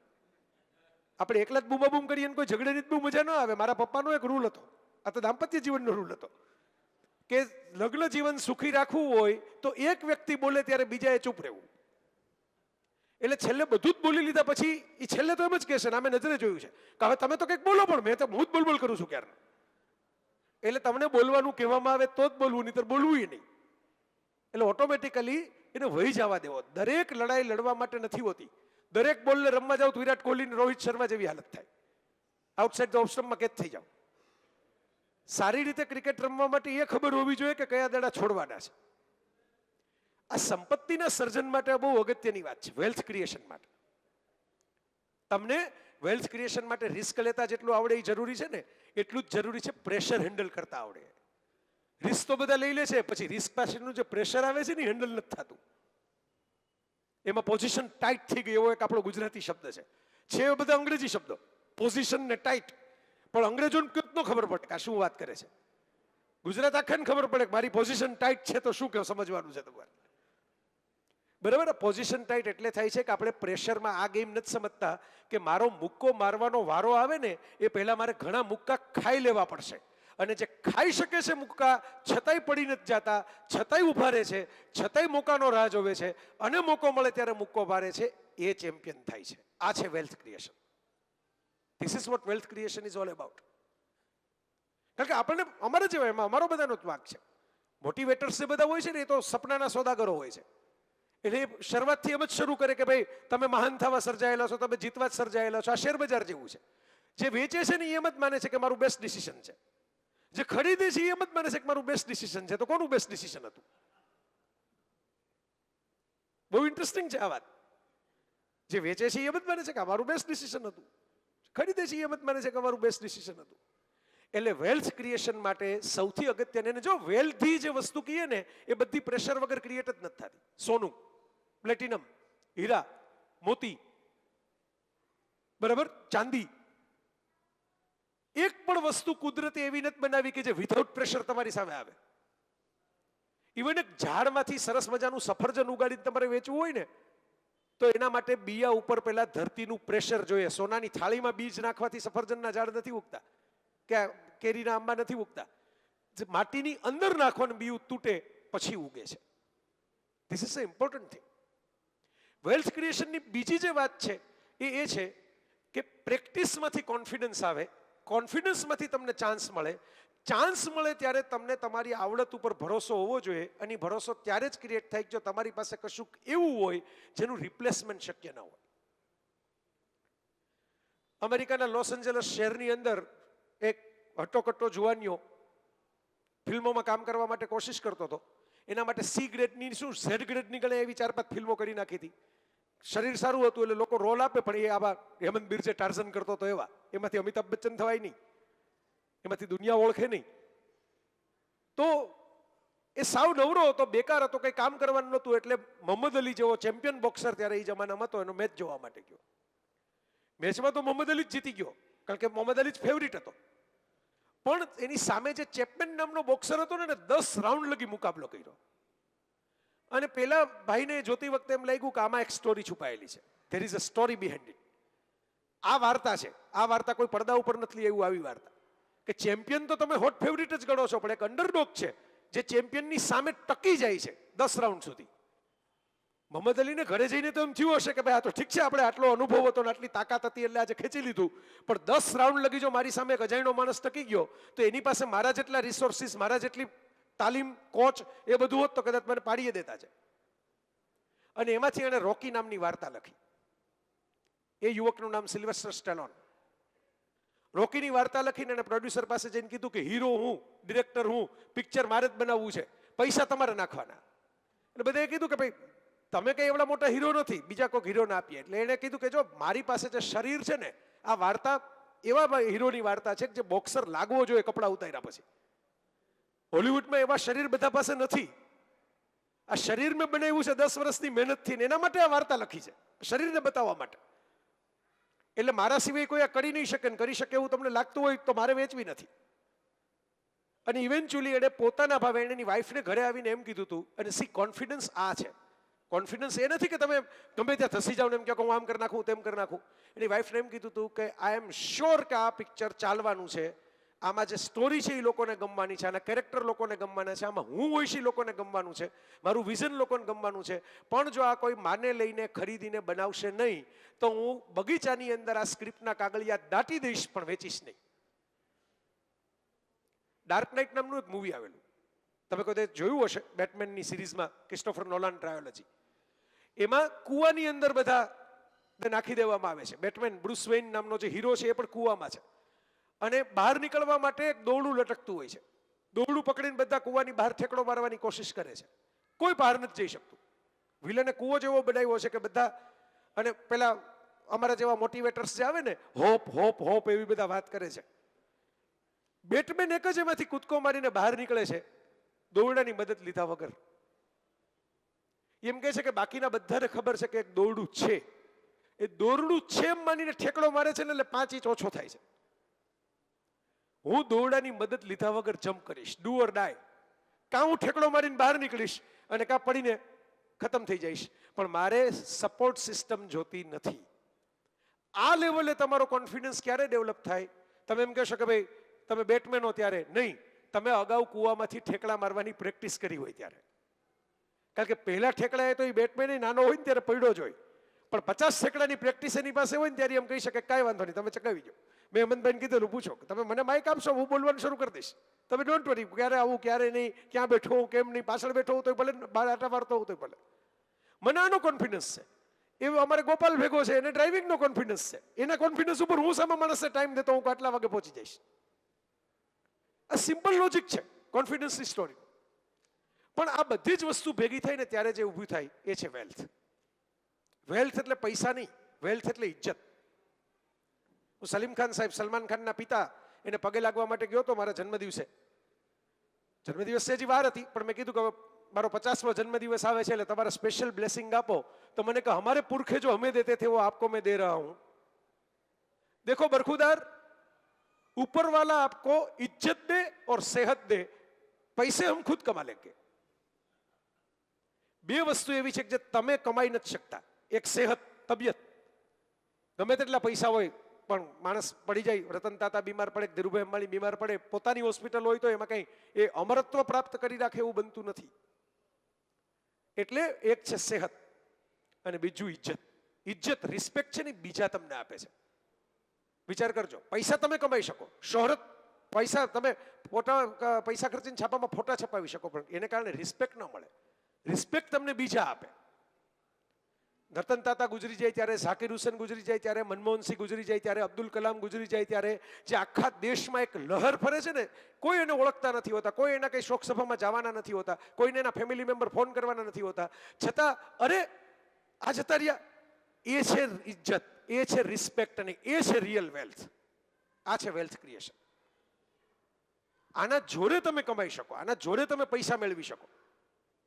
આપણે એકલા જ બૂમાબૂમ કરીએ ને કોઈ ઝઘડે બહુ મજા ન આવે. મારા પપ્પાનો એક રૂલ હતો, આ તો દાંપત્ય જીવનનો રૂલ હતો, કે લગ્ન જીવન સુખી રાખવું હોય તો એક વ્યક્તિ બોલે ત્યારે બીજાએ ચૂપ રહેવું. એટલે છેલ્લે બધું જ બોલી લીધા પછી એ છેલ્લે તો એમ જ કહેશે, અમે નજરે જોયું છે કે હવે તમે તો કંઈક બોલો, પણ મેં તો હું જ બોલ કરું છું ક્યારે. એટલે તમને બોલવાનું કહેવામાં આવે તો જ બોલવું, નહીં તો બોલવું નહીં. એટલે ઓટોમેટિકલી એને વહી જવા દેવો. દરેક લડાઈ લડવા માટે નથી હોતી. દરેક બોલને રમવા જાવ તો વિરાટ કોહલી ને રોહિત શર્મા જેવી હાલત થાય, આઉટસાઇડ ધ ઓફ સ્ટમ્પમાં કેદ થઈ જાવ. સારી રીતે ક્રિકેટ રમવા માટે એ ખબર હોવી જોઈએ કે કયા દડા છોડવાના છે. આ સંપત્તિના સર્જન માટે બહુ અગત્યની વાત છે, વેલ્થ ક્રિએશન માટે. તમને વેલ્થ ક્રિએશન માટે રિસ્ક લેતા જેટલું આવડે એ જરૂરી છે ને, એટલું જ જરૂરી છે પ્રેશર હેન્ડલ કરતા આવડે. રિસ્ક તો બધા લઈ લે છે, પછી રિસ્ક પાછળનું જે પ્રેશર આવે છે ને હેન્ડલ નથી થતું. એમાં પોઝિશન ટાઈટ થઈ ગઈ, એવો એક આપણો ગુજરાતી શબ્દ છે એ બધા અંગ્રેજી શબ્દો, પોઝિશન ને ટાઈટ. પણ અંગ્રેજોને કેટલો ખબર પડે કે શું વાત કરે છે. ગુજરાત આખાને ખબર પડે કે મારી પોઝિશન ટાઈટ છે તો શું સમજવાનું છે તમારે. બરાબર. પોઝિશન ટાઈટ એટલે થાય છે કે આપણે પ્રેશરમાં આ ગેમ નથી સમજતા કે મારો મુક્કો મારવાનો વારો આવે ને એ પહેલા મારે ઘણા મુક્કા ખાઈ લેવા પડશે, અને જે ખાઈ શકે છે મુક્કા છતાંય પડી નથી જતા, છતાંય ઉભા રહે છે, છતાંય મોકાનો રાહ જોવે છે, અને મોકો મળે ત્યારે મુક્કો મારે છે, એ ચેમ્પિયન થાય છે. આ છે wealth creation. This is what wealth creation is all about. કારણ કે આપણને અમારે જેવા એમાં અમારો બધાનો વાંક છે. મોટિવેટર્સ જે બધા હોય છે ને એ તો સપનાના સોદાગરો હોય છે. એટલે એ શરૂઆતથી એમ જ શરૂ કરે કે ભાઈ તમે મહાન થવા સર્જાયેલા છો, તમે જીતવા જ સર્જાયેલા છો. આ શેર બજાર જેવું છે. જે વેચે છે ને એ એમ જ માને છે કે મારું બેસ્ટ ડિસિઝન છે, જે ખરીદે છે એ એમ જ માને છે કે મારું બેસ્ટ ડિસિઝન છે. તો કોનું બેસ્ટ ડિસિઝન હતું? બહુ ઇન્ટરેસ્ટિંગ છે આ વાત. જે વેચે છે એ એમ જ માને છે કે અમારું બેસ્ટ ડિસિઝન હતું, ખરીદે છે એ એમ જ માને છે કે અમારું બેસ્ટ ડિસિઝન હતું. એટલે વેલ્થ ક્રિએશન માટે સૌથી અગત્યની, જો વેલ્થી જે વસ્તુ કહીએ ને એ બધી પ્રેશર વગર ક્રિએટ જ નથી થતી. સોનું, પ્લેટિનમ, હીરા, મોતી, બરાબર, ચાંદી, એક પણ વસ્તુ કુદરતે એવી નથી બનાવી કે જે વિધાઉટ પ્રેશર તમારી સામે આવે. ઇવન એક ઝાડમાંથી સરસ મજાનું સફરજન ઉગાડીને તમારે વેચવું હોય ને તો એના માટે બિયા ઉપર પહેલા ધરતીનું પ્રેશર જોઈએ. સોનાની થાળીમાં બીજ નાખવાથી સફરજનના ઝાડ નથી ઉગતા, કે કેરીના આંબા નથી ઉગતા. માટીની અંદર નાખવાનું બીયું તૂટે પછી ઉગે છે. This is a important thing. Wealth ક્રિએશનની બીજી જે વાત છે એ છે કે પ્રેક્ટિસમાંથી કોન્ફિડન્સ આવે, કોન્ફિડન્સમાંથી તમને ચાન્સ મળે, ચાન્સ મળે ત્યારે તમને તમારી આવડત ઉપર ભરોસો હોવો જોઈએ, અને ભરોસો ત્યારે જ ક્રિએટ થાય જો તમારી પાસે કશુંક એવું હોય જેનું રિપ્લેસમેન્ટ શક્ય ન હોય. અમેરિકાના લોસ એન્જલસ શહેરની અંદર એક હટ્ટોકટ્ટો જુવાનિયો ફિલ્મોમાં કામ કરવા માટે કોશિશ કરતો હતો. એના માટે સી ગ્રેડની શું ઝેડ ગ્રેડની ગણે એવી 4-5 ફિલ્મો કરી નાખી હતી. શરીર સારું હતું એટલે લોકો રોલ આપે, પણ એ આવા હેમંત બિરજે ટાર્ઝન કરતો હતો એવા, એમાંથી અમિતાભ બચ્ચન થવાય નહીં, એમાંથી દુનિયા ઓળખે નહીં. તો એ સાવ નવરો હતો, બેકાર હતો, કંઈ કામ કરવાનું નહોતું. એટલે મોહમ્મદ અલી જેવો ચેમ્પિયન બોક્સર ત્યારે એ જમાનામાં હતો, એનો મેચ જોવા માટે ગયો. મેચમાં તો મોહમ્મદ અલી જ જીતી ગયો, કારણ કે મોહમ્મદ અલી જ ફેવરિટ હતો. પણ એની સામે જે ચેપમેન નામનો બોક્સર હતો ને, 10 રાઉન્ડ લગી મુકાબલો કર્યો. અને પેલા ભાઈને જોતી વખતે એમ લાગ્યું કે આમાં એક સ્ટોરી છુપાયેલી છે. There is a story behind it. આ વાર્તા છે, આ વાર્તા કોઈ પડદા ઉપર નથી એવું આવી વાર્તા કે ચેમ્પિયન તો તમે હોટ ફેવરિટ જ ગણો છો, પણ એક અંડરડોગ છે જે ચેમ્પિયનની સામે ટકી જાય છે 10 રાઉન્ડ સુધી. મોહમ્મદ અલીને ઘરે જઈને તો એમ થયું હશે કે ભાઈ આ તો ઠીક છે, આપણે આટલો અનુભવ હતો ને આટલી તાકાત હતી એટલે આજે ખેંચી લીધું, પણ 10 રાઉન્ડ લગી જો મારી સામે એક અજાણ્યો માણસ ટકી ગયો તો એની પાસે મારા જેટલા રિસોર્સિસ, મારા જેટલી તાલીમ, કોચ એ બધું હોત તો કદાચ મને પાડીએ દેતા છે. અને એમાંથી એણે રોકી નામની વાર્તા લખી. એ યુવકનું નામ સિલ્વેસ્ટર સ્ટેલોન. રોકીની વાર્તા લખીને એને પ્રોડ્યુસર પાસે જઈને કીધું કે હીરો હું, ડિરેક્ટર હું, પિક્ચર મારે જ બનાવવું છે, પૈસા તમારે નાખવાના. એટલે બધાએ કીધું કે ભાઈ તમે કઈ એવડા મોટા હીરો નથી, બીજા કોઈ હીરો ના આપીએ. એટલે એણે કીધું કે જો મારી પાસે જે શરીર છે ને, આ વાર્તા એવા હીરોની વાર્તા છે કે જે બોક્સર લાગવો જોઈએ કપડા ઉતાર્યા પછી. હોલિવૂડમાં એવા શરીર બધા પાસે નથી. આ શરીર મેં બનાવ્યું છે 10 વર્ષની મહેનતથી, એના માટે આ વાર્તા લખી છે, શરીરને બતાવવા માટે. એટલે મારા સિવાય કોઈ આ કરી નહીં શકે, ને કરી શકે એવું તમને લાગતું હોય તો મારે વેચવી નથી. અને ઇવેન્ચ્યુઅલી એણે પોતાના ભાવે એની વાઈફને ઘરે આવીને એમ કીધું હતું. અને સી કોન્ફિડન્સ આ છે. કોન્ફિડન્સ એ નથી કે તમે ગમે ત્યાં ધસી જાઓ ને એમ કહો હું આમ કરી નાખું તેમ કરી નાખું. એની વાઈફને એમ કીધું હતું કે આઈ એમ શ્યોર કે આ પિક્ચર ચાલવાનું છે, આમાં જે સ્ટોરી છે એ લોકોને ગમવાની છે, આના કેરેક્ટર લોકોને ગમવાના છે, આમાં હું હોઈશ એ લોકોને ગમવાનું છે, મારું વિઝન લોકોને ગમવાનું છે. પણ જો આ કોઈ માને લઈને ખરીદીને બનાવશે નહીં તો હું બગીચાની અંદર આ સ્ક્રિપ્ટના કાગળિયા દાટી દઈશ, પણ વેચીશ નહીં. ડાર્ક નાઇટ નામનું એક મૂવી આવેલું, તમે કદાચ જોયું હશે, બેટમેનની સિરીઝમાં, ક્રિસ્ટોફર નોલાન ટ્રાયોલોજી. એમાં કૂવાની અંદર બધા નાખી દેવામાં આવે છે. બેટમેન બ્રુસ વેઇન નામનો જે હીરો છે એ પણ કૂવામાં છે, અને બહાર નીકળવા માટે એક દોરડું લટકતું હોય છે. દોરડું પકડીને બધા કૂવાની બહાર ઠેકડો મારવાની કોશિશ કરે છે, કોઈ બહાર નથી જઈ શકતું. વિલને કૂવો જેવો બનાવ્યો છે કે બધા, અને પેલા અમારા જેવા મોટિવેટર્સ જે આવે ને, હોપ હોપ હોપ એવી બધા વાત કરે છે. બેટમેન એક જ એમાંથી કૂદકો મારીને બહાર નીકળે છે દોરડાની મદદ લીધા વગર. એમ કહે છે કે બાકીના બધાને ખબર છે કે એક દોરડું છે, એ દોરડું છે એમ માનીને ઠેકડો મારે છે ને, એટલે 5 ઇંચ ઓછો થાય છે. હું દોરડાની મદદ લીધા વગર જમ્પ કરીશ, ડુ ઓર ડાય. કાં હું ઠેકડો મારીને બહાર નીકળીશ અને કાં પડીને ખતમ થઈ જઈશ, પણ મારે સપોર્ટ સિસ્ટમ જોતી નથી. આ લેવલે તમારો કોન્ફિડન્સ ક્યારે ડેવલપ થાય? તમે એમ કહેશો કે ભાઈ તમે બેટમેન હો ત્યારે નહીં, તમે અગાઉ કૂવામાંથી ઠેકડા મારવાની પ્રેક્ટિસ કરી હોય ત્યારે. કારણ કે પહેલા ઠેકડા એ તો એ બેટમેન નાનો હોય ને ત્યારે પડ્યો જ હોય, પણ 50 ઠેકડાની પ્રેક્ટિસ એની પાસે હોય ને ત્યારે એમ કહી શકે કાંઈ વાંધો નહીં, તમે ચકાવી જાઓ. મેં હેમંતભાઈને કીધેલું, પૂછો કે તમે મને માઇક આપશો, હું બોલવાનું શરૂ કરી દઈશ, તમે ડોન્ટ વરી, ક્યારે આવું ક્યારે નહીં, ક્યાં બેઠો હું કેમ નહીં, પાછળ બેઠો હું તો ભલે, બહાર આટા મારતો હું તો ભલે. મને આનો કોન્ફિડન્સ છે. એ અમારે ગોપાલ ભેગો છે, એને ડ્રાઇવિંગનો કોન્ફિડન્સ છે. એના કોન્ફિડન્સ ઉપર હું સામે માણસને ટાઈમ દેતો હું આટલા વાગે પહોંચી જઈશ. આ સિમ્પલ લોજિક છે કોન્ફિડન્સની સ્ટોરી. પણ આ બધી જ વસ્તુ ભેગી થઈને ત્યારે જે ઊભું થાય એ છે વેલ્થ. વેલ્થ એટલે પૈસા નહીં, વેલ્થ એટલે ઇજ્જત. હું સલીમ ખાન સાહેબ, સલમાન ખાનના પિતા, એને પગે લાગવા માટે ગયો હતો મારા જન્મદિવસે. જન્મદિવસે હજી વાર હતી, પણ મેં કીધું કે મારો 50મો જન્મદિવસ આવે છે એટલે તમારા સ્પેશિયલ બ્લેસિંગ આપો. તો મને કહે હમારે પુરખે જો હमें देते थे वो आपको मैं दे रहा हूं. देखो बरखुदार, ऊपर वाला आपको इज्जत दे और सेहत दे, पैसे हम खुद कमा लेंगे. બે વસ્તુ એવી છે કે જે તમે કમાઈ નથી શકતા. એક સેહત, તબિયત. ગમે તેટલા પૈસા હોય પણ માણસ પડી જાય, રતન તાતા બીમાર પડે, ધીરુભાઈ અંબાણી બીમાર પડે, પોતાની હોસ્પિટલ હોય તો એમાં કંઈ એ અમરત્વ પ્રાપ્ત કરી રાખે એવું બનતું નથી. એટલે એક છે સેહત અને બીજું ઇજ્જત. ઇજ્જત, રિસ્પેક્ટ છે ને બીજા તમને આપે છે. વિચાર કરજો, પૈસા તમે કમાઈ શકો, શોહરત પૈસા તમે ફોટા પૈસા ખર્ચીને છાપામાં ફોટા છપાવી શકો, પણ એને કારણે રિસ્પેક્ટ ન મળે. રિસ્પેક્ટ તમને બીજા આપે. રતન તાતા ગુજરી જાય ત્યારે, ઝાકિર હુસેન ગુજરી જાય ત્યારે, મનમોહનસિંહ ગુજરી જાય ત્યારે, અબ્દુલ કલામ ગુજરી જાય ત્યારે જે આખા દેશમાં એક લહેર ફરે છે ને, કોઈ એને ઓળખતા નથી હોતા, કોઈ એના કઈ શોક સભામાં જવાના નથી હોતા, કોઈને એના ફેમિલી મેમ્બર ફોન કરવાના નથી હોતા, છતાં અરે આ જતા રહ્યા. એ છે ઇજ્જત, એ છે રિસ્પેક્ટ, અને એ છે રિયલ વેલ્થ. આ છે વેલ્થ ક્રિએશન. આના જોરે તમે કમાઈ શકો, આના જોરે તમે પૈસા મેળવી શકો,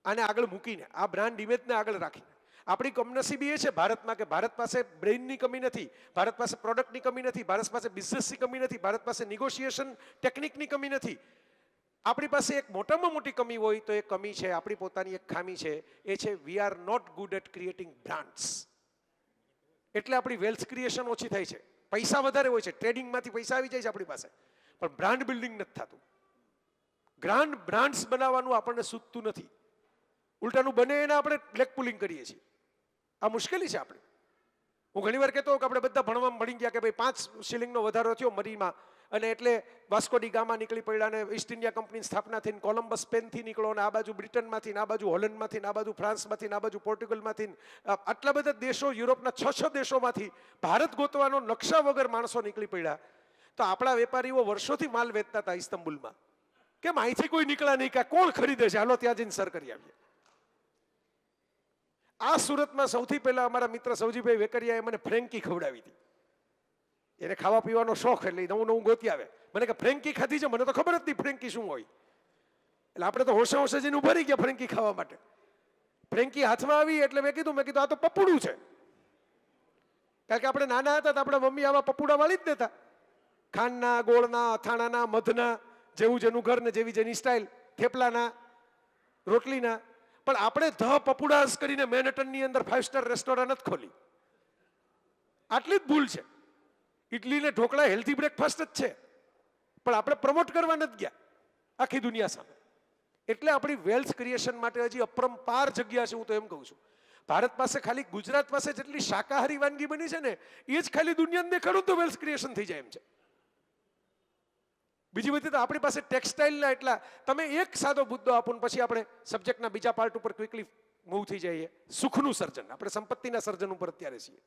આને આગળ મૂકીને, આ બ્રાન્ડ ઇમેજને આગળ રાખીને. આપણી કમનસીબી એ છે ભારતમાં કે ભારત પાસે બ્રેઇનની કમી નથી, ભારત પાસે પ્રોડક્ટની કમી નથી, ભારત પાસે બિઝનેસની કમી નથી, ભારત પાસે નિગોશિએશન ટેકનિકની કમી નથી. આપણી પાસે એક મોટામાં મોટી કમી હોય તો એ કમી છે, આપણી પોતાની એક ખામી છે, એ છે we are not good at creating brands. એટલે આપણી વેલ્થ ક્રિએશન ઓછી થાય છે. પૈસા વધારે હોય છે, ટ્રેડિંગમાંથી પૈસા આવી જાય છે આપણી પાસે, પણ બ્રાન્ડ બિલ્ડિંગ નથી થતું. બ્રાન્ડ્સ બનાવવાનું આપણને સૂચતું નથી, ઉલટાનું બને એને આપણે લેગ પુલિંગ કરીએ છીએ. આ મુશ્કેલી છે આપણે. હું ઘણી વાર કહેતો કે આપણે બધા ભણવામાં ભણી ગયા કે ભાઈ 5 શિલિંગનો વધારો થયો મરીમાં, અને એટલે વાસ્કો ડી ગામા નીકળી પડ્યા, અને ઈસ્ટ ઇન્ડિયા કંપની સ્થાપના થઈને કોલંબસ સ્પેનથી નીકળો, ને આ બાજુ બ્રિટનમાંથી, આ બાજુ હોલેન્ડમાંથી, આ બાજુ ફ્રાન્સમાંથી, આ બાજુ પોર્ટુગલમાંથી, આટલા બધા દેશો, યુરોપના 6 દેશોમાંથી ભારત ગોતવાનો નકશા વગર માણસો નીકળી પડ્યા. તો આપણા વેપારીઓ વર્ષોથી માલ વેચતા હતા ઇસ્તંબુલમાં, કેમ અહીંથી કોઈ નીકળ્યા નહીં, કે કોણ ખરીદે છે, હાલો ત્યાં જઈને સર કરી આવીએ. આ સુરતમાં સૌથી પહેલા અમારા મિત્ર સૌજીભાઈ વેકરિયાએ મને ફ્રેન્કી ખવડાવી હતી. એને ખાવા પીવાનો શોખ, એટલે નવું નવું ગોતી આવે. મને કે ફ્રેન્કી ખાધી છે, મને તો ખબર જ નથી ફ્રેન્કી શું હોય. એટલે આપણે તો હોશે હોશે જઈને ઉભા રહી ગયા ફ્રેન્કી ખાવા માટે. ફ્રેન્કી હાથમાં આવી એટલે મેં કીધું આ તો પપુડું છે. કારણ કે આપણે નાના હતા તો આપણા મમ્મી આવા પપુડા વાળી જ દેતા, ખાંડના, ગોળના, અથાણાના, મધના, જેવું જેનું ઘર ને જેવી જેની સ્ટાઇલ, થેપલાના, રોટલીના. પણ આપણે ધ પપુડાસ કરીને મેનહટનની અંદર 5 સ્ટાર રેસ્ટોરન્ટ જ ખોલી. આટલી જ ભૂલ છે. ઇડલી ને ઢોકળા હેલ્ધી બ્રેકફાસ્ટ જ છે, પણ આપણે પ્રમોટ કરવા નથી ગયા આખી દુનિયા સામે. એટલે આપણી વેલ્થ ક્રિએશન માટે હજી અપરંપાર જગ્યા છે. હું તો એમ કહું છું, ભારત પાસે ખાલી, ગુજરાત પાસે જેટલી શાકાહારી વાનગી બની છે ને, એ જ ખાલી દુનિયાને દેખાડું તો વેલ્થ ક્રિએશન થઈ જાય એમ છે. બીજી બધી તો આપણી પાસે ટેક્સટાઇલના એટલા. તમે એક સાદો મુદ્દો આપો ને પછી આપણે સબ્જેક્ટના બીજા પાર્ટ ઉપર ક્વિકલી મૂવ થઈ જઈએ. સુખનું સર્જન, આપણે સંપત્તિના સર્જન ઉપર અત્યારે છીએ.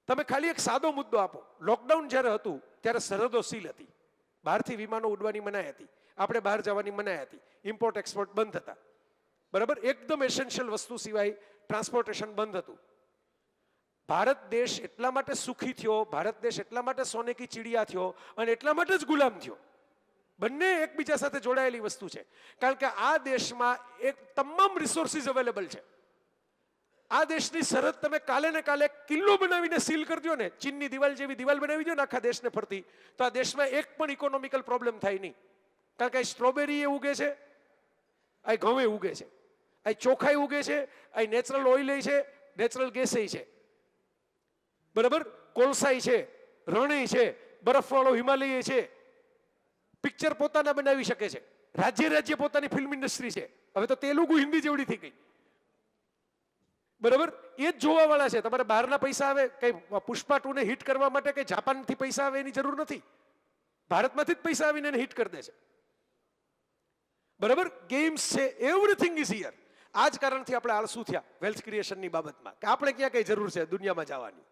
તમે ખાલી એક સાદો મુદ્દો આપો. લોકડાઉન જ્યારે હતું ત્યારે સરહદો સીલ હતી, બહારથી વિમાનો ઉડવાની મનાઈ હતી, આપણે બહાર જવાની મનાઈ હતી, ઇમ્પોર્ટ એક્સપોર્ટ બંધ હતા, બરાબર. એકદમ એસેન્શિયલ વસ્તુ સિવાય ટ્રાન્સપોર્ટેશન બંધ હતું. ભારત દેશ એટલા માટે સુખી થયો, ભારત દેશ એટલા માટે સોને કી ચીડિયા થયો, અને એટલા માટે જ ગુલામ થયો. બંને એકબીજા સાથે જોડાયેલી વસ્તુ છે. કારણ કે આ દેશમાં એક તમામ રિસોર્સિસ અવેલેબલ છે. આ દેશની સરહદ તમે કાલે ને કાલે કિલ્લો બનાવીને સીલ કરી દો ને, ચીનની દિવાલ જેવી દિવાલ બનાવી દો ને આખા દેશને ફરતી, તો આ દેશમાં એક પણ ઇકોનોમિકલ પ્રોબ્લેમ થાય નહીં. કારણ કે આ સ્ટ્રોબેરી એ ઉગે છે, આ ઘઉં એ ઉગે છે, આ ચોખા ઉગે છે, આ નેચરલ ઓઇલ છે, નેચરલ ગેસ છે, બરાબર, કોલસાઈ છે, રણી છે, બરફવાળો હિમાલય છે. પિક્ચર પોતાના બનાવી શકે છે, રાજ્ય પોતાની ફિલ્મ ઇન્ડસ્ટ્રી છે. હવે તો તેલુગુ હિન્દી જેવડી થઈ ગઈ, બરાબર. એ જ જોવા વાળા છે. તમારે બહારના પૈસા આવે, કઈ પુષ્પા 2 ને હિટ કરવા માટે કઈ જાપાનથી પૈસા આવે એની જરૂર નથી, ભારતમાંથી જ પૈસા આવીને એને હિટ કરી દે છે, બરાબર. ગેમ્સ છે, એવરીથિંગ ઇઝ હિયર. આ જ કારણથી આપણે આળસુ થયા વેલ્થ ક્રિએશનની બાબતમાં, કે આપણે ક્યાં કઈ જરૂર છે દુનિયામાં જવાની.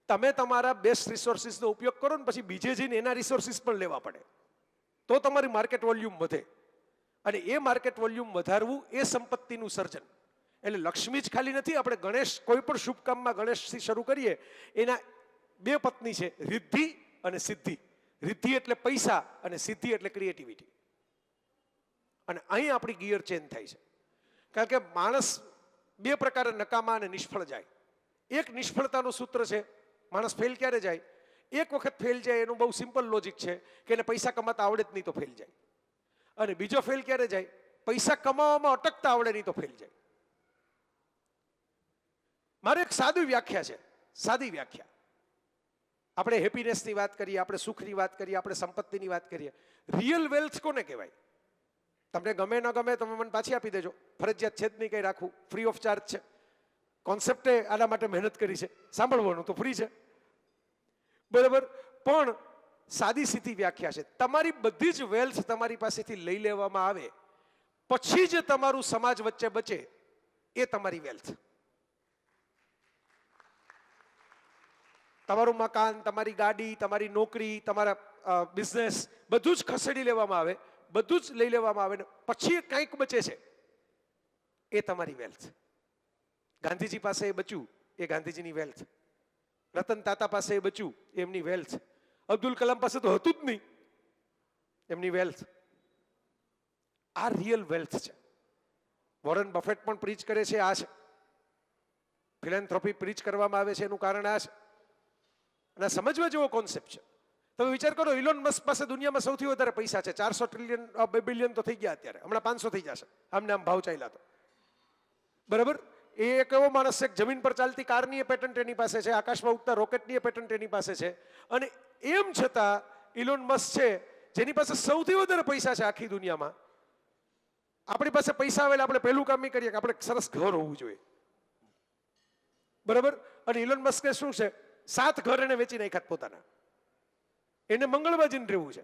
તમે તમારા બેસ્ટ રિસોર્સિસનો ઉપયોગ કરો ને પછી બીજે જઈને એના રિસોર્સિસ પણ લેવા પડે, તો તમારી માર્કેટ વોલ્યુમ વધે. અને એ માર્કેટ વોલ્યુમ વધારવું એ સંપત્તિનું સર્જન. એટલે લક્ષ્મી જ ખાલી નથી. આપણે ગણેશ, કોઈ પણ શુભ કામમાં ગણેશથી શરૂ કરીએ, એના 2 પત્ની છે, રિદ્ધિ અને સિદ્ધિ. રિદ્ધિ એટલે પૈસા, અને સિદ્ધિ એટલે ક્રિએટિવિટી. અને અહીં આપણી ગિયર ચેન્જ થાય છે. કારણ કે માણસ 2 પ્રકારે નકામા અને નિષ્ફળ જાય. એક નિષ્ફળતાનું સૂત્ર છે, માણસ ફેલ ક્યારે જાય? એક વખત ફેલ જાય એનું બહુ સિમ્પલ લોજિક છે કે એને પૈસા કમાતા આવડે જ નહીં તો ફેલ જાય. અને બીજો ફેલ ક્યારે જાય? પૈસા કમાવામાં અટકતા આવડે નહીં તો ફેલ જાય. મારે એક સાદી વ્યાખ્યા છે, સાદી વ્યાખ્યા. આપણે હેપીનેસની વાત કરીએ, આપણે સુખની વાત કરીએ, આપણે સંપત્તિની વાત કરીએ. રિયલ વેલ્થ કોને કહેવાય? તમને ગમે ન ગમે તમે મને પાછી આપી દેજો, ફરજિયાત છે જ નહીં કંઈ રાખવું, ફ્રી ઓફ ચાર્જ છે. કોન્સેપ્ટે આના માટે મહેનત કરી છે, સાંભળવાનું તો ફ્રી છે, બરાબર. પણ સાદી સીધી વ્યાખ્યા છે. તમારી બધી જ વેલ્થ તમારી પાસેથી લઈ લેવામાં આવે પછી જે તમારું સમાજ વચ્ચે બચે એ તમારી વેલ્થ. તમારું મકાન, તમારી ગાડી, તમારી નોકરી, તમારા બિઝનેસ બધું જ ખસેડી લેવામાં આવે, બધું જ લઈ લેવામાં આવે ને પછી કંઈક બચે છે એ તમારી વેલ્થ. ગાંધીજી પાસે એ બચ્યું એ ગાંધીજીની વેલ્થ. રતન તાતા પાસે એ બચ્યું એમની વેલ્થ. અબ્દુલ કલામ પાસે તો હતું જ નહીં, એમની વેલ્થ. આ રિયલ વેલ્થ છે. વોરન બફેટ પણ પ્રીચ કરે છે આ છે. ફિલેન્થ્રોપી પ્રીચ કરવામાં આવે છે એનું કારણ આ છે. અને સમજવા જેવો કોન્સેપ્ટ છે. તમે વિચાર કરો, ઇલોન મસ્ક પાસે દુનિયામાં સૌથી વધારે પૈસા છે, 400 ટ્રિલિયન બિલિયન તો થઈ ગયા અત્યારે, હમણાં 500 થઈ જશે આમને આમ ભાવ ચાલ્યા તો, બરાબર. એ એક એવો માણસ છે, જમીન પર ચાલતી કારની એ પેટન્ટ એની પાસે છે, આકાશમાં ઉડતા રોકેટની એ પેટન્ટ એની પાસે છે. અને એમ છતાં ઇલોન મસ્ક છે જેની પાસે સૌથી વધારે પૈસા છે આખી દુનિયામાં. આપણી પાસે પૈસા આવેલા આપણે પહેલું કામ એ કરીએ કે આપણે સરસ ઘર હોવું જોઈએ, બરાબર. અને ઇલોન મસ્કે શું છે, 7 ઘર એને વેચી નાખ્યા પોતાના. એને મંગળમાં જઈને રહેવું છે.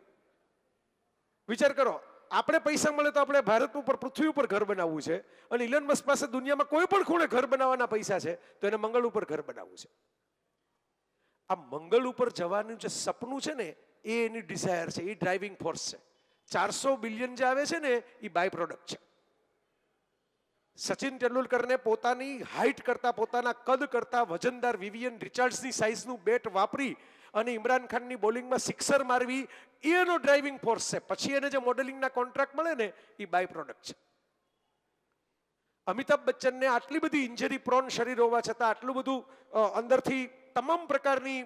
વિચાર કરો, આપણે પૈસા મળે તો આપણે ભારત ઉપર, પૃથ્વી ઉપર ઘર બનાવવું છે, અને ઇલોન મસ્ક પાસે દુનિયામાં કોઈ પણ ખૂણે ઘર બનાવવાના પૈસા છે તો એને મંગળ ઉપર ઘર બનાવવું છે. આ મંગળ ઉપર જવાનું જે સપનું છે ને એ એની ડિઝાયર છે, એ ડ્રાઇવિંગ ફોર્સ છે. 400 બિલિયન જે આવે છે ને એ બાય પ્રોડક્ટ છે. સચિન તેંડુલકરને પોતાની હાઇટ કરતા, પોતાના કદ કરતા વજનદાર વિવિયન રિચાર્ડ્સની સાઇઝનું બેટ વાપરી અને ઇમરાન ખાનની બોલિંગમાં સિક્સર મારવી એ એનો ડ્રાઇવિંગ ફોર્સ છે. પછી એને જે મોડેલિંગના કોન્ટ્રાક્ટ મળે ને એ બાય પ્રોડક્ટ છે. અમિતાભ બચ્ચનને આટલી બધી ઇન્જરી પ્રોન શરીર હોવા છતાં, આટલું બધું અંદરથી તમામ પ્રકારની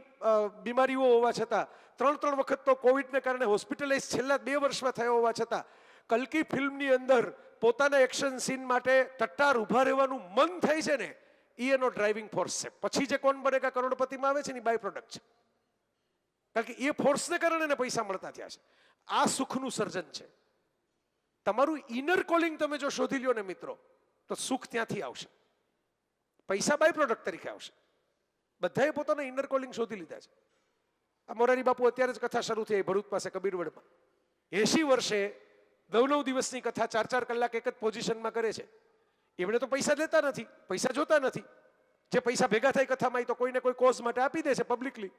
બીમારીઓ હોવા છતાં, 3 વખત તો કોવિડને કારણે હોસ્પિટલાઇઝ છેલ્લા 2 વર્ષમાં થયો હોવા છતાં, કલ્કી ફિલ્મની અંદર પોતાના એક્શન સીન માટે ટટ્ટાર ઊભા રહેવાનું મન થાય છે ને એ એનો ડ્રાઇવિંગ ફોર્સ છે. પછી જે કોણ બનેગા કરોડપતિમાં આવે છે ને એ બાય પ્રોડક્ટ છે. કારણ કે એ ફોર્સને કારણે એને પૈસા મળતા થયા છે. આ સુખનું સર્જન છે. તમારું ઇનર કોલિંગ તમે જો શોધી લ્યો ને મિત્રો, તો સુખ ત્યાંથી આવશે. પૈસા બાય પ્રોડક્ટ તરીકે આવશે. બધાએ પોતાના ઇનર કોલિંગ શોધી લીધા છે. આ મોરારી બાપુ અત્યારે જ કથા શરૂ થઈ ભરૂચ પાસે કબીરવડમાં. 80 વર્ષે 9 દિવસની કથા 4 કલાક એક જ પોઝિશનમાં કરે છે. એમણે તો પૈસા લેતા નથી, પૈસા જોતા નથી. જે પૈસા ભેગા થાય કથામાં તો કોઈને કોઈ કોઝ માટે આપી દે છે પબ્લિકલી.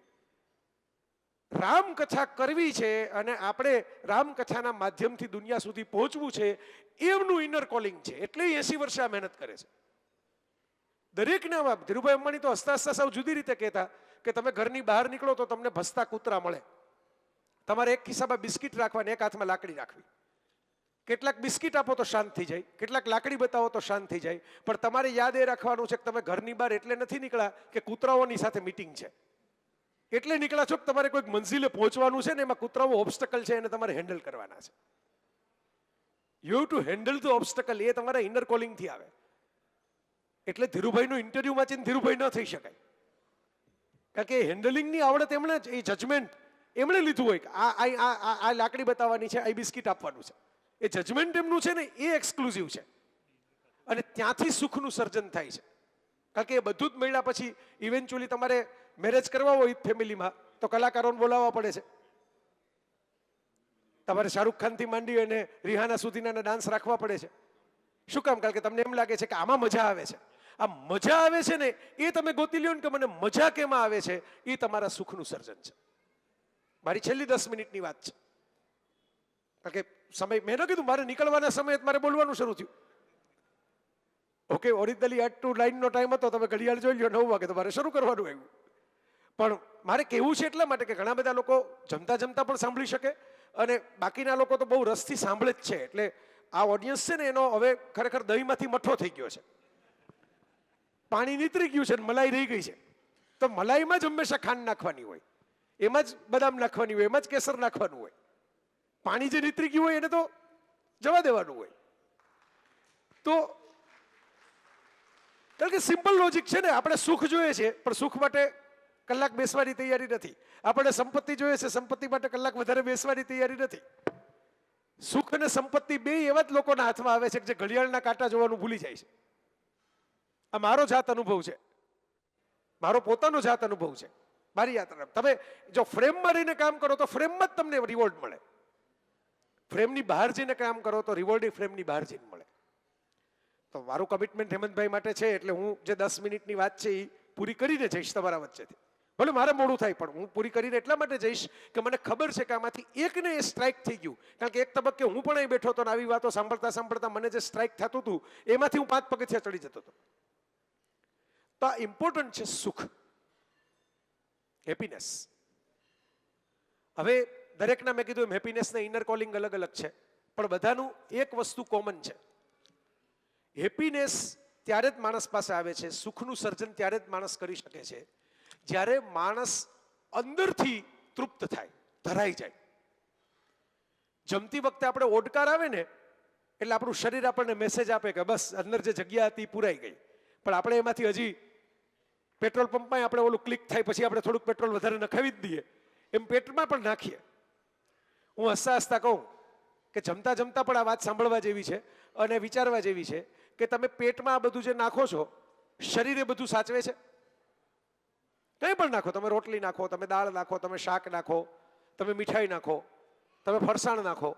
રામકથા કરવી છે અને આપણે રામકથાના માધ્યમથી દુનિયા સુધી પહોંચવું છે, એમનું ઇનર કોલિંગ છે. એટલે 80 વર્ષે આ મહેનત કરે છે. દરેકને ધીરુભાઈ અંબાણી તો હસતા હસતા સાવ જુદી રીતે કહેતા કે તમે ઘરની બહાર નીકળો તો તમને ભસતા કૂતરા મળે. તમારે એક ખિસ્સામાં બિસ્કિટ રાખવાની, એક હાથમાં લાકડી રાખવી. કેટલાક બિસ્કિટ આપો તો શાંત થઈ જાય, કેટલાક લાકડી બતાવો તો શાંત થઈ જાય. પણ તમારે યાદ એ રાખવાનું છે કે તમે ઘરની બહાર એટલે નથી નીકળ્યા કે કૂતરાઓની સાથે મીટિંગ છે. એટલે નીકળ્યા છો કે તમારે કોઈક મંઝિલે પહોંચવાનું છે ને એમાં કૂતરાઓ ઓબ્સ્ટકલ છે એને તમારે હેન્ડલ કરવાના છે. You have to handle the obstacle. એ તમારા ઇનર કોલિંગથી આવે. એટલે ધીરુભાઈનું ઇન્ટરવ્યુ વાંચીને ધીરુભાઈ ન થઈ શકાય. કારણ કે હેન્ડલિંગની આવડત એમણે જ, એ જજમેન્ટ એમણે લીધું હોય કે આ લાકડી બતાવવાની છે, આ બિસ્કિટ આપવાનું છે. એ જજમેન્ટ એમનું છે ને એ એક્સક્લુઝિવ છે. અને ત્યાંથી સુખનું સર્જન થાય છે. કારણ કે એ બધું જ મળ્યા પછી ઇવેન્ચ્યુઅલી તમારે મેરેજ કરવા હોય ફેમિલીમાં તો કલાકારોને બોલાવવા પડે છે. તમારે શાહરૂખ ખાનથી માંડી અને રિહાના સુધીના ડાન્સ રાખવા પડે છે. શું કામ? કારણ કે તમને એમ લાગે છે કે આમાં મજા આવે છે. આ મજા આવે છે ને એ તમે ગોતી લ્યો ને કે મને મજા કેમાં આવે છે, એ તમારા સુખનું સર્જન છે. મારી છેલ્લી 10 મિનિટની વાત છે. કારણ કે સમય મેં ન કીધું મારે નીકળવાના સમયે મારે બોલવાનું શરૂ થયું. ઓકે, ઓરિજિનલી 8 to 9 નો ટાઈમ હતો, તમે ઘડિયાળ જોઈ લો 9 વાગે તો મારે શરૂ કરવાનું આવ્યું. પણ મારે કહેવું છે એટલા માટે કે ઘણા બધા લોકો જમતા જમતા પણ સાંભળી શકે અને બાકીના લોકો તો બહુ રસથી સાંભળે જ છે. એટલે આ ઓડિયન્સ છે ને એનો હવે ખરેખર દહીંમાંથી મઠ્ઠો થઈ ગયો છે. પાણી નીતરી ગયું છે ને મલાઈ રહી ગઈ છે. તો મલાઈમાં જ હંમેશા ખાંડ નાખવાની હોય, એમાં જ બદામ નાખવાની હોય, એમાં જ કેસર નાખવાનું હોય. પાણી જે નીતરી ગયું હોય એને તો જવા દેવાનું હોય. તો કારણ કે સિમ્પલ લોજિક છે ને, આપણે સુખ જોઈએ છે પણ સુખ માટે કલાક બેસવાની તૈયારી નથી. આપણે સંપત્તિ જોઈએ છે, સંપત્તિ માટે કલાક વધારે બેસવાની તૈયારી નથી. સુખ અને સંપત્તિ બે એવા જ લોકોના હાથમાં આવે છે કે જે ઘડિયાળના કાંટા જોવાનું ભૂલી જાય છે. આ મારો જાત અનુભવ છે, મારો પોતાનો જાત અનુભવ છે. મારી યાત્રા તમે જો ફ્રેમમાં રહીને કામ કરો તો ફ્રેમમાં જ તમને રિવોર્ડ મળે. ફ્રેમની બહાર જઈને કામ કરો તો રિવોર્ડ ફ્રેમની બહાર જઈને મળે. તો મારું કમિટમેન્ટ હેમંતભાઈ માટે છે, એટલે હું જે 10 મિનિટની વાત છે એ પૂરી કરીને જઈશ તમારા વચ્ચેથી. ભલે મારે મોડું થાય પણ હું પૂરી કરીને એટલા માટે જઈશ કે મને ખબર છે કે આમાંથી એકને એ સ્ટ્રાઇક થઈ ગયું. કારણ કે એક તબક્કે હું પણ અહીં બેઠો હતો ને આવી વાતો સાંભળતા સાંભળતા મને જે સ્ટ્રાઇક થતું હતું એમાંથી હું 5 પગથિયા ચડી જતો હતો. તો આ ઇમ્પોર્ટન્ટ છે સુખ, હેપીનેસ. હવે દરેકના મેં કીધું એમ હેપીનેસના ઇનર કોલિંગ અલગ અલગ છે, પણ બધાનું એક વસ્તુ કોમન છે. હેપીનેસ ત્યારે જ માણસ પાસે આવે છે, સુખનું સર્જન ત્યારે જ માણસ કરી શકે છે જ્યારે માણસ અંદરથી તૃપ્ત થાય, ધરાઈ જાય. જમતી વખતે આપણે ઓડકાર આવે ને એટલે આપણું શરીર આપણને મેસેજ આપે કે બસ અંદર જે જગ્યા હતી પૂરાઈ ગઈ. પણ આપણે એમાંથી હજી પેટ્રોલ પંપમાં આપણે ઓલું ક્લિક થાય પછી આપણે થોડુંક પેટ્રોલ વધારે નખાવી જ દઈએ, એમ પેટમાં પણ નાખીએ. હું હસતા હસતા કહું કે જમતા જમતા પણ આ વાત સાંભળવા જેવી છે અને વિચારવા જેવી છે કે તમે પેટમાં આ બધું જે નાખો છો, શરીરે બધું સાચવે છે? કંઈ પણ નાખો, તમે રોટલી નાખો, તમે દાળ નાખો, તમે શાક નાખો, તમે મીઠાઈ નાખો, તમે ફરસાણ નાખો,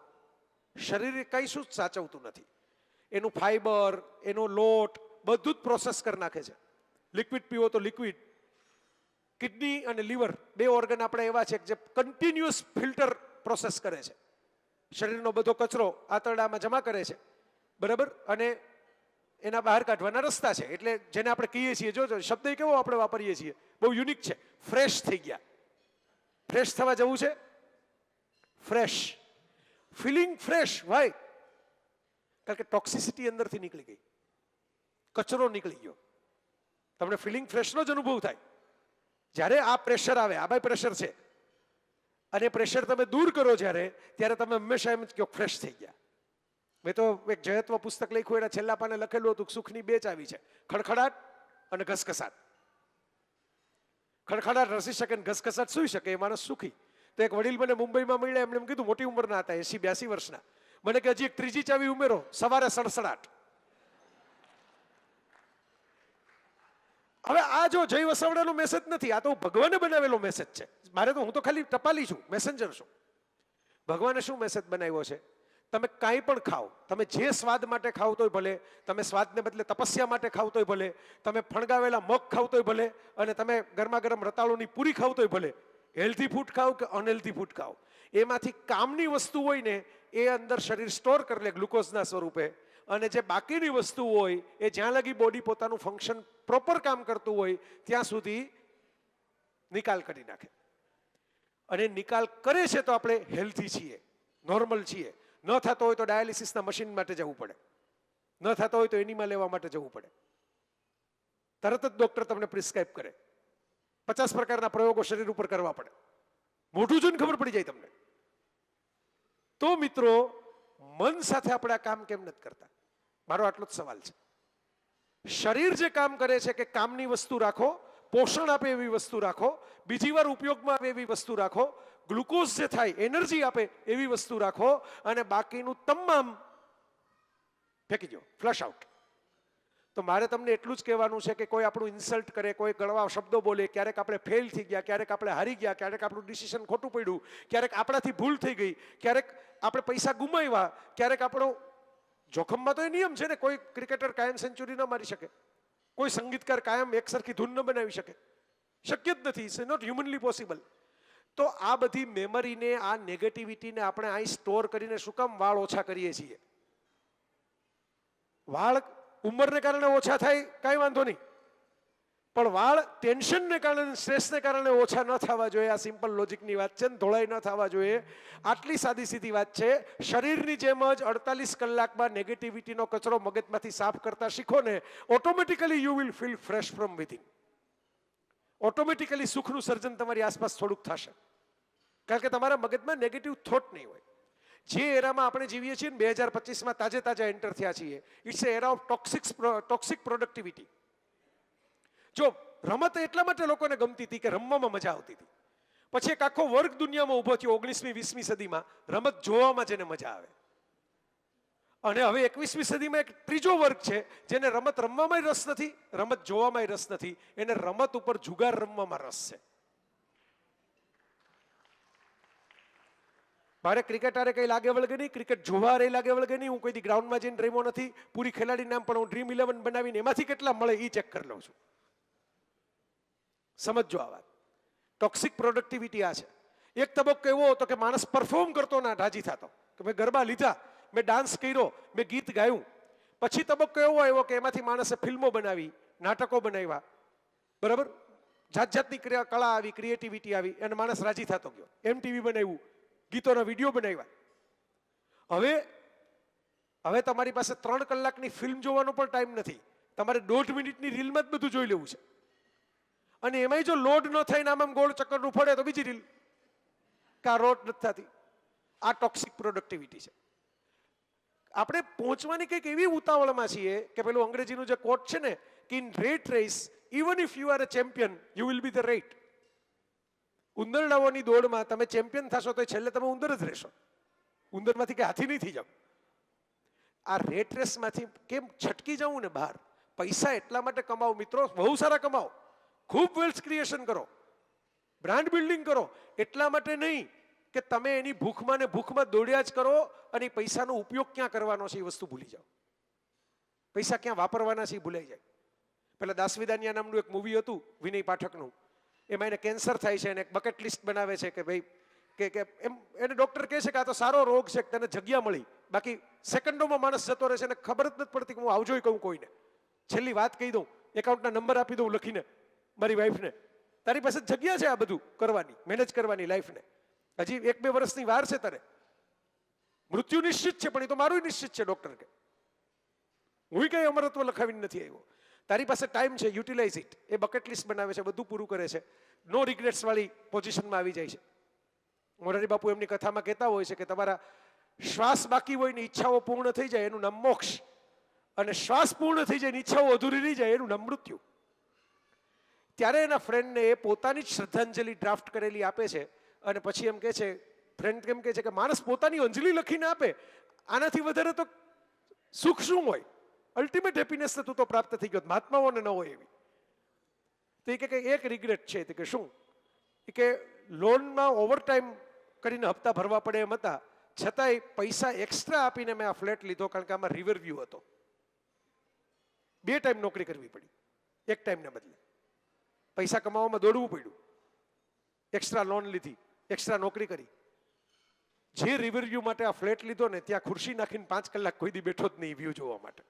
શરીરે કંઈ શું સાચવતું નથી. એનું ફાઈબર, એનો લોટ બધું જ પ્રોસેસ કરી નાખે છે. લિક્વિડ પીવો તો લિક્વિડ. કિડની અને લીવર 2 ઓર્ગન આપણે એવા છે કે જે કન્ટિન્યુઅસ ફિલ્ટર પ્રોસેસ કરે છે. શરીરનો બધો કચરો આંતરડામાં જમા કરે છે, બરાબર, અને એના બહાર કાઢવાના રસ્તા છે. એટલે જેને આપણે કહીએ છીએ, જો શબ્દ કેવો આપણે વાપરીએ છીએ, બહુ યુનિક છે, ફ્રેશ થઈ ગયા. ફ્રેશ થવા જવું છે, ફ્રેશ ફિલિંગ ફ્રેશ. વાય? કારણ કે ટોક્સિસિટી અંદરથી નીકળી ગઈ, કચરો નીકળી ગયો. તમને ફિલિંગ ફ્રેશનો જ અનુભવ થાય જ્યારે આ પ્રેશર આવે. આ ભાઈ પ્રેશર છે અને પ્રેશર તમે દૂર કરો ત્યારે તમે હંમેશા એમ જ કહો ફ્રેશ થઈ ગયા. મેં તો એક જયત્વ પુસ્તક લખ્યું, એના છેલ્લા પાને લખેલું હતું સુખની 2 ચાવી છે, ખડખડાટ અને ઘસઘસાટ. ખડખડાટ રસી શકે ને ઘસઘસાટ સૂઈ શકે એ માણસ સુખી. તો એક વડીલ મને મુંબઈમાં મળ્યા, એમણે એમ કીધું, મોટી ઉંમરના હતા, 80-82 વર્ષના, મને કે હજી એક 3જી ચાવી ઉમેરો, સવારે સડસડાટ. હવે આ જો જય વસાવડાનો મેસેજ નથી, આ તો ભગવાને બનાવેલો મેસેજ છે. હું તો ખાલી ટપાલી છું, મેસેન્જર છું. ભગવાને શું મેસેજ બનાવ્યો છે? તમે કાંઈ પણ ખાઓ, તમે જે સ્વાદ માટે ખાવ તોય ભલે, તમે સ્વાદને બદલે તપસ્યા માટે ખાવ તોય ભલે, તમે ફણગાવેલા મગ ખાવ તોય ભલે, અને તમે ગરમા ગરમ રતાળુની પૂરી ખાવ તોય ભલે, હેલ્ધી ફૂડ ખાવ કે અનહેલ્ધી ફૂડ ખાવ, એમાંથી કામની વસ્તુ હોય ને એ અંદર શરીર સ્ટોર કરી લે ગ્લુકોઝના સ્વરૂપે, અને જે બાકીની વસ્તુ હોય એ જ્યાં લગી બોડી પોતાનું ફંક્શન પ્રોપર કામ કરતું હોય ત્યાં સુધી નિકાલ કરી નાખે. અને નિકાલ કરે છે તો આપણે હેલ્ધી છીએ, નોર્મલ છીએ. ન થતો હોય તો ડાયાલિસિસના મશીન માટે જવું પડે, ન થતો હોય તો એનિમા લેવા માટે જવું પડે. તરત જ ડોક્ટર તમને પ્રિસ્ક્રાઇબ કરે. 50 પ્રકારના પ્રયોગો શરીર ઉપર કરવા પડે. મોઢું જોઈને ખબર પડી જાય તમને. તો મિત્રો, મન સાથે આપણે આ કામ કેમ નથી કરતા? મારો આટલો જ સવાલ છે. શરીર જે કામ કરે છે કે કામની વસ્તુ રાખો, પોષણ આપે એવી વસ્તુ રાખો, બીજી વાર ઉપયોગમાં આવે એવી વસ્તુ રાખો, ગ્લુકોઝ જે થાય એનર્જી આપે એવી વસ્તુ રાખો, અને બાકીનું તમામ ફેંકી દો, ફ્લશ આઉટ. તો મારે તમને એટલું જ કહેવાનું છે કે કોઈ આપણું ઇન્સલ્ટ કરે, કોઈ ગળવા શબ્દો બોલે, ક્યારેક આપણે ફેલ થઈ ગયા, ક્યારેક આપણે હારી ગયા, ક્યારેક આપણું ડિસિઝન ખોટું પડ્યું, ક્યારેક આપણાથી ભૂલ થઈ ગઈ, ક્યારેક આપણે પૈસા ગુમાવ્યા, ક્યારેક આપણો જોખમમાં તો એ નિયમ છે ને, કોઈ ક્રિકેટર કાયમ સેન્ચુરી ન મારી શકે, કોઈ સંગીતકાર કાયમ એક સરખી ધૂન ન બનાવી શકે, શક્ય જ નથી. It's not humanly possible. તો આ બધી મેમરીને, આ નેગેટિવિટીને આપણે અહીં સ્ટોર કરીને શું કામ વાળ ઓછા કરીએ છીએ? વાળ ઉંમરને કારણે ઓછા થાય કાંઈ વાંધો નહીં, પણ વાળ ટેન્શનને કારણે, સ્ટ્રેસને કારણે ઓછા ન થવા જોઈએ. આ સિમ્પલ લોજિકની વાત છે ને, ધોળાઈ ન થવા જોઈએ. આટલી સાદી સીધી વાત છે. શરીરની જેમ જ 48 કલાકમાં નેગેટિવિટીનો કચરો મગજમાંથી સાફ કરતા શીખો ને, automatically you will feel fresh from within. Automatically સુખનું સર્જન તમારી આસપાસ થોડુંક થશે, કારણ કે તમારા મગજમાં નેગેટિવ થોટ નહીં હોય. જે એરામાં આપણે જીવીએ છીએ ને, 2025માં તાજા એન્ટર થયા છીએ, it's a era of toxic productivity. જો રમત એટલા માટે લોકોને ગમતી હતી કે રમવામાં મજા આવતી હતી. પછી એક આખો વર્ગ દુનિયામાં ઊભો થયો 19મી 20મી સદીમાં, રમત જોવામાં જેને મજા આવે. અને હવે 21મી સદીમાં એક ત્રીજો વર્ગ છે જેને રમત રમવામાં રસ નથી, રમત જોવામાં રસ નથી, એને રમત ઉપર જુગાર રમવામાં રસ છે. મારે ક્રિકેટ આરે કંઈ લાગે વળગે નહીં, ક્રિકેટ જોવા આરે લાગે વળગે નહીં. હું કોઈ દી ગ્રાઉન્ડમાં જઈને રમ્યો નથી. પૂરી ખેલાડી નામ પણ હું ડ્રીમ 11 બનાવીને એમાંથી કેટલા મળે એ ચેક કરી લઉં છું. સમજો આ વાત. ટોક્સિક પ્રોડક્ટિવિટી આ છે. એક તબક્કો એવો હતો કે માણસ પરફોર્મ કરતો ના રાજી થતો, કે મેં ગરબા લીધા, મેં ડાન્સ કર્યો, મેં ગીત ગાયું. પછી તબક્કો એવો આવ્યો કે એમાંથી માણસે ફિલ્મો બનાવી, નાટકો બનાવ્યા, બરાબર, જાત જાતની કળા આવી, ક્રિએટિવિટી આવી, અને માણસ રાજી થતો ગયો. MTV બનાવ્યું, ગીતોના વિડીયો બનાવ્યા. હવે તમારી પાસે 3 કલાકની ફિલ્મ જોવાનો પણ ટાઈમ નથી. તમારે 1.5 મિનિટની રીલમાં જ બધું જોઈ લેવું છે. અને એમાંય જો લોડ ન થઈને આમ ગોળ ચક્કરનું ફળે તો બીજી રીલ, કા રોડ નથી થતી. આ ટોક્સિક પ્રોડક્ટિવિટી છે. આપણે પહોંચવાની કંઈક એવી ઉતાવળમાં છીએ કે પેલું અંગ્રેજીનું જે કોટ છે ને, કે in rat race even if you are a champion you will be the rat. ઉંદરડાઓની દોડમાં તમે ચેમ્પિયન થશો તો છેલ્લે તમે ઉંદર જ રહેશો. ઉંદરમાંથી કે હાથી નહીં થઈ જાવ. આ રેટ રેસમાંથી કેમ છટકી જવું ને બહાર? પૈસા એટલા માટે કમાવો મિત્રો, બહુ સારા કમાવો, ખૂબ વેલ્થ ક્રિએશન કરો, બ્રાન્ડ બિલ્ડિંગ કરો, એટલા માટે નહીં કે તમે એની ભૂખમાં ને ભૂખમાં દોડ્યા જ કરો અને પૈસાનો ઉપયોગ ક્યાં કરવાનો છે એ વસ્તુ ભૂલી જાઓ. પૈસા ક્યાં વાપરવાના છે એ ભૂલાઈ જાય. પેલા દાસવીદાનિયા નામનું એક મૂવી હતું વિનય પાઠકનું, એમાં એને કેન્સર થાય છે અને એક બકેટ લિસ્ટ બનાવે છે કે ભાઈ કે એમ એને ડોક્ટર કહે છે કે આ તો સારો રોગ છે, તને જગ્યા મળી, બાકી સેકન્ડોમાં માણસ જતો રહે છે અને ખબર જ નથી પડતી કે હું આવજો કહું કોઈને. છેલ્લી વાત કહી દઉં, એકાઉન્ટના નંબર આપી દઉં લખીને મારી વાઈફને, તારી પાસે જગ્યા છે આ બધું કરવાની, મેનેજ કરવાની લાઈફને, હજી 1-2 વર્ષની વાર છે તારે, મૃત્યુ નિશ્ચિત છે પણ એ તો મારું નિશ્ચિત છે ડોક્ટર કે, હું કઈ અમરત્વ લખાવીને નથી આવ્યો, તારી પાસે ટાઈમ છે, utilise it. A bucket list બનાવે છે, બધું પૂરું કરે છે, નો રિગ્રેટ્સ વાળી પોઝિશનમાં આવી જાય છે. મોરારી બાપુ એમની કથામાં કહેતા હોય છે કે તમારા શ્વાસ બાકી હોય ને ઈચ્છાઓ પૂર્ણ થઈ જાય એનું નામ મોક્ષ, અને શ્વાસ પૂર્ણ થઈ જાય ને ઈચ્છાઓ અધૂરી રહી જાય એનું નામ મૃત્યુ. ત્યારે એના ફ્રેન્ડને એ પોતાની જ શ્રદ્ધાંજલિ ડ્રાફ્ટ કરેલી આપે છે અને પછી એમ કહે છે, ફ્રેન્ડ કેમ કહે છે કે માણસ પોતાની અંજલિ લખીને આપે, આનાથી વધારે તો સુખ શું હોય? અલ્ટિમેટ હેપીનેસ તું તો પ્રાપ્ત થઈ ગયો, મહાત્માઓને ન હોય એવી. તો એ કે એક રિગ્રેટ છે, કે શું? એ કે લોનમાં ઓવરટાઈમ કરીને હપ્તા ભરવા પડે એમ હતા, છતાંય પૈસા એક્સ્ટ્રા આપીને મેં આ ફ્લેટ લીધો કારણ કે આમાં રિવર વ્યૂ હતો. 2 ટાઈમ નોકરી કરવી પડી, 1 ટાઈમને બદલે. પૈસા કમાવામાં દોડવું પડ્યું, એક્સ્ટ્રા લોન લીધી, એક્સ્ટ્રા નોકરી કરી. જે રિવર વ્યૂ માટે આ ફ્લેટ લીધો ને ત્યાં ખુરશી નાખીને 5 કલાક કોઈ દી બેઠો જ નહીં વ્યૂ જોવા માટે.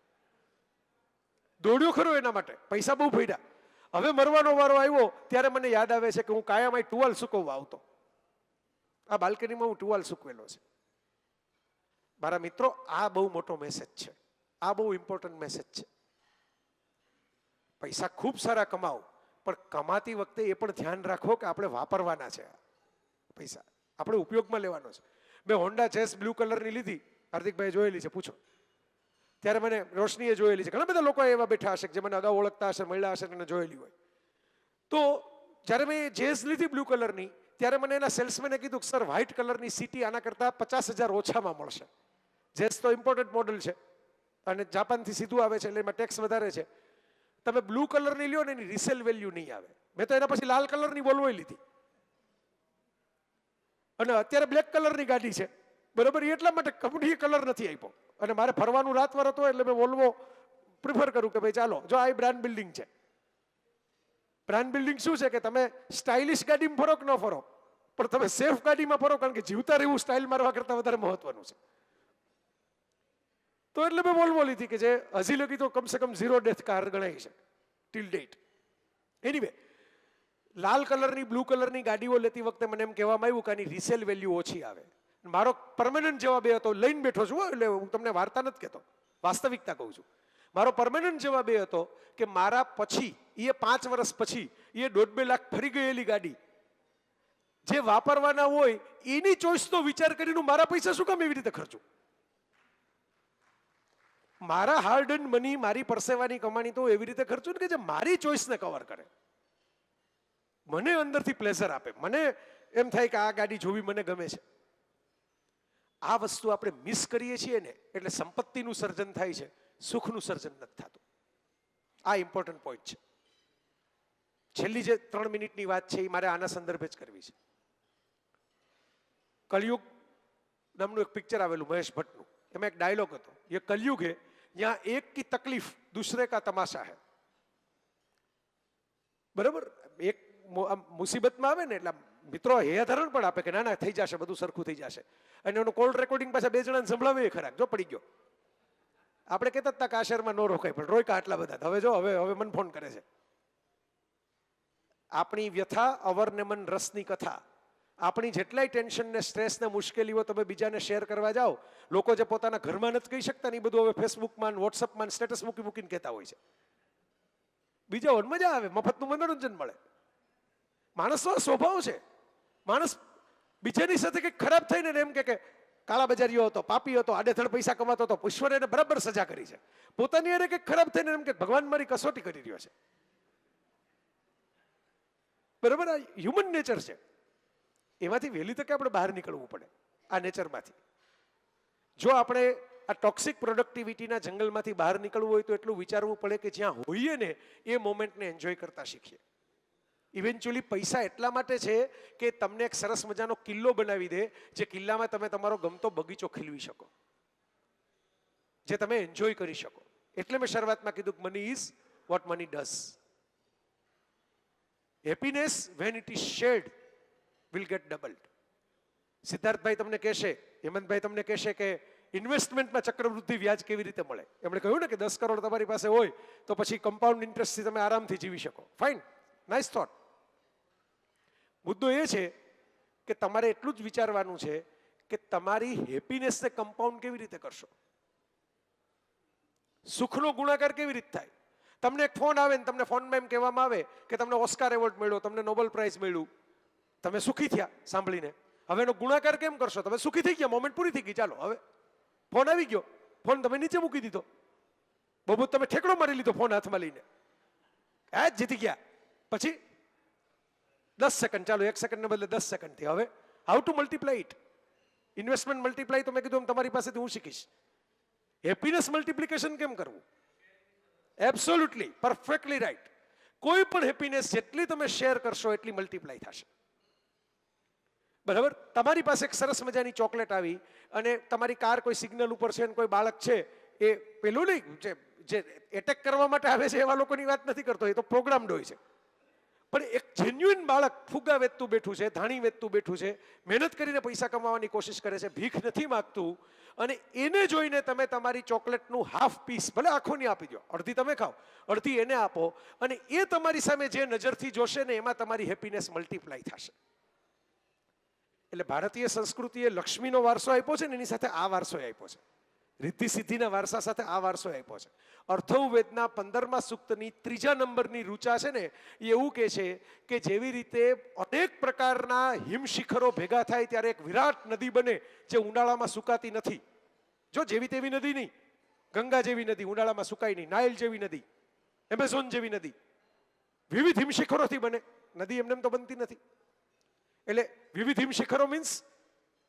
દોડ્યો ખરો એના માટે, પૈસા બહુ પડ્યા. હવે મરવાનો વારો આવ્યો ત્યારે મને યાદ આવે છે કે હું કાયમ અહીં ટુવાલ સૂકવવા આવતો. આ બાલ્કનીમાં હું ટુવાલ સૂકવેલો છે. મારા મિત્રો, આ બહુ મોટો મેસેજ છે, આ બહુ ઇમ્પોર્ટન્ટ મેસેજ છે. પૈસા ખૂબ સારા કમાઓ, પણ કમાતી વખતે એ પણ ધ્યાન રાખો કે આપણે વાપરવાના છે. પૈસા આપણે ઉપયોગમાં લેવાનો છે. મેં હોન્ડા ચેસ બ્લુ કલરની લીધી, હાર્દિકભાઈ જોયેલી છે, પૂછો. ત્યારે મને રોશનીએ જોયેલી છે, ઘણા બધા લોકો એવા બેઠા હશે જે મને અગાઉ ઓળખતા હશે, મળ્યા હશે અને જોયેલી હોય. તો જ્યારે મેં જેઝ લીધી બ્લુ કલરની, ત્યારે મને એના સેલ્સમેને કીધું કે સર વ્હાઇટ કલરની સિટી આના કરતાં 50,000 ઓછામાં મળશે. જેઝ તો ઇમ્પોર્ટન્ટ મોડલ છે અને જાપાનથી સીધું આવે છે એટલે એમાં ટેક્સ વધારે છે. તમે બ્લુ કલરની લ્યો ને એની રિસેલ વેલ્યુ નહીં આવે. મેં તો એના પછી લાલ કલરની વોલ્વો લીધી અને અત્યારે બ્લેક કલરની ગાડી છે, બરોબર. એટલા માટે કંપનીએ કલર નથી આપ્યો અને મારે ફરવાનું રાતવાર હતો એટલે મેં વોલ્વો પ્રિફર કરું કે ભાઈ ચાલો, જો આ બ્રાન્ડ બિલ્ડિંગ છે. બ્રાન્ડ બિલ્ડિંગ શું છે કે તમે સ્ટાઇલિશ ગાડીમાં ફરો કે ન ફરો, પણ તમે સેફ ગાડીમાં ફરો, કારણ કે જીવતા રહેવું સ્ટાઇલ મારવા કરતાં વધારે મહત્વનું છે. તો એટલે મેં વોલ્વો લીધી કે જે હજી લગી તો કમસે કમ 0 ડેથ કાર ગણાય છે ટિલ ડેટ. એનીવે, લાલ કલરની બ્લુ કલરની ગાડીઓ લેતી વખતે મને એમ કહેવામાં આવ્યું કે આની રિસેલ વેલ્યુ ઓછી આવે. મારો પરમેનન્ટ જવાબ એ હતો, લઈને બેઠો છું એટલે હું તમને વાર્તા નથી કહેતો, વાસ્તવિકતા કહું છું. મારો પરમેનન્ટ જવાબ એ હતો કે મારા પછી, એ 5 વર્ષ પછી, એ 1.5-2 લાખ ફરી ગયેલી ગાડી જે વાપરવાના હોય એની ચોઈસનો વિચાર કરીને મારા પૈસા શું કામ એવી રીતે ખર્ચું? મારા હાર્ડ એન્ડ મની, મારી પરસેવાની કમાણી તો એવી રીતે ખર્ચું ને કે જે મારી ચોઈસને કવર કરે, મને અંદરથી પ્લેઝર આપે, મને એમ થાય કે આ ગાડી જોવી મને ગમે છે. આ વસ્તુ આપણે મિસ કરીએ છીએ ને એટલે સંપત્તિનું સર્જન થાય છે, સુખનું સર્જન નથી થતું. આ ઇમ્પોર્ટન્ટ પોઈન્ટ છે. છેલ્લી જે 3 મિનિટની વાત છે એ મારે આના સંદર્ભે જ કરવી છે. કળિયુગ નામનું એક પિક્ચર આવેલું મહેશ ભટ્ટનું, એમાં એક ડાયલોગ હતો, ये कलयुग है यहाँ एक की तकलीफ दूसरे का तमाशा है. બરાબર, એક મુસીબતમાં આવે ને એટલે મિત્રો હેધારણ પણ આપે કે ના ના થઈ જશે, બધું સરખું થઈ જશે, અને એનું કોલ રેકોર્ડિંગ પાછા 2 જણાને સંભળાવે ખરા, જો પડી ગયો. આપણે કહેતા હતા કે આ શહેરમાં ન રોકાય, પણ રોયકા આટલા બધા, હવે જો હવે મન ફોન કરે છે. આપણી વ્યથા અવરને મન રસની કથા. આપણી જેટલાય ટેન્શન ને સ્ટ્રેસ ને મુશ્કેલીઓ તમે બીજાને શેર કરવા જાઓ, લોકો જે પોતાના ઘરમાં નથી કહી શકતા ને એ બધું હવે ફેસબુકમાં વોટ્સઅપમાં સ્ટેટસ મૂકીને કહેતા હોય છે. બીજા મજા આવે, મફતનું મનોરંજન મળે. માણસનો આ સ્વભાવ છે. માણસ બીજાની સાથે કંઈક ખરાબ થઈને એમ કે કાળા બજારીઓ હતો, પાપી હતો, આડેધડ પૈસા કમાતો હતો, ઈશ્વરે એને બરાબર સજા કરી છે. પોતાની અરે કંઈક ખરાબ થઈને એમ કે ભગવાન મારી કસોટી કરી રહ્યો છે. બરાબર, આ હ્યુમન નેચર છે. એમાંથી વહેલી તકે આપણે બહાર નીકળવું પડે આ નેચરમાંથી. જો આપણે આ ટોક્સિક પ્રોડક્ટિવિટીના જંગલમાંથી બહાર નીકળવું હોય તો એટલું વિચારવું પડે કે જ્યાં હોઈએ ને એ મોમેન્ટને એન્જોય કરતા શીખીએ. ઇવેન્ચ્યુઅલી પૈસા એટલા માટે છે કે તમને એક સરસ મજાનો કિલ્લો બનાવી દે, જે કિલ્લામાં તમે તમારો ગમતો બગીચો ખીલવી શકો, જે તમે એન્જોય કરી શકો. એટલે મેં શરૂઆતમાં કીધું કે money is what money does. Happiness when it is shared will get doubled. સિદ્ધાર્થભાઈ તમને કહેશે, હેમંતભાઈ તમને કહેશે કે ઇન્વેસ્ટમેન્ટમાં ચક્રવૃદ્ધિ વ્યાજ કેવી રીતે મળે. એમણે કહ્યું ને કે 10 કરોડ તમારી પાસે હોય તો પછી કમ્પાઉન્ડ ઇન્ટરેસ્ટથી તમે આરામથી જીવી શકો. Fine, nice thought. મુદ્દો એ છે કે તમારે એટલું જ વિચારવાનું છે કે તમારી હેપીનેસને કમ્પાઉન્ડ કેવી રીતે કરશો, સુખનો ગુણાકાર કેવી રીતે થાય. તમને એક ફોન આવે ને તમને ફોનમાં એમ કહેવામાં આવે કે તમને ઓસ્કાર એવોર્ડ મળ્યો, તમને નોબેલ પ્રાઇઝ મળ્યું, તમે સુખી થયા સાંભળીને. હવે એનો ગુણાકાર કેમ કરશો? તમે સુખી થઈ ગયા, મોમેન્ટ પૂરી થઈ ગઈ, ચાલો હવે ફોન આવી ગયો, ફોન તમે નીચે મૂકી દીધો, બહુ તમે ઠેકડો મારી લીધો ફોન હાથમાં લઈને, જીતી ગયા. પછી 10 સેકન્ડ, ચાલો 1 સેકન્ડને બદલે 10 સેકન્ડથી હવે how to multiply it. Investment multiply તો મેં કીધું એમ તમારી પાસેથી હું શીખીશ. હેપીનેસ મલ્ટીપ્લિકેશન કેમ કરવું? Absolutely perfectly right. કોઈ પણ હેપીનેસ જેટલી તમે શેર કરશો એટલી મલ્ટીપ્લાય થશે. બરાબર, તમારી પાસે એક સરસ મજાની ચોકલેટ આવી અને તમારી કાર કોઈ સિગ્નલ ઉપર છે અને કોઈ બાળક છે, એ પેલું નહીં જે એટેક કરવા માટે આવે છે એવા લોકોની વાત નથી કરતો, એ તો પ્રોગ્રામડ હોય છે. પણ એક જેન્યુઇન બાળક ફુગ્ગા વેચતું બેઠું છે, ધાણી વેચતું બેઠું છે, મહેનત કરીને પૈસા કમાવાની કોશિશ કરે છે, ભીખ નથી માગતું, અને એને જોઈને તમે તમારી ચોકલેટનું હાફ પીસ, ભલે આખો નહીં આપી દો, અડધી તમે ખાઓ, અડધી એને આપો, અને એ તમારી સામે જે નજરથી જોશે ને એમાં તમારી હેપીનેસ મલ્ટીપ્લાય થશે. એટલે ભારતીય સંસ્કૃતિએ લક્ષ્મીનો વારસો આપ્યો છે ને એની સાથે આ વારસો આપ્યો છે. રિદ્ધિ સિદ્ધિના વારસા સાથે આ વારસો આપ્યો છે. અથર્વવેદના 15મા સૂક્તની 3જા નંબરની રૂચા છે ને, એ એવું કહે છે કે જેવી રીતે અનેક પ્રકારના હિમશિખરો ભેગા થાય ત્યારે એક વિરાટ નદી બને જે ઉનાળામાં સુકાતી નથી. જો જેવી તેવી નદી નહીં, ગંગા જેવી નદી ઉનાળામાં સુકાય નહીં, નાઇલ જેવી નદી, એમેઝોન જેવી નદી, વિવિધ હિમશિખરોથી બને નદી, એમને તો બનતી નથી. એટલે વિવિધ હિમશિખરો મીન્સ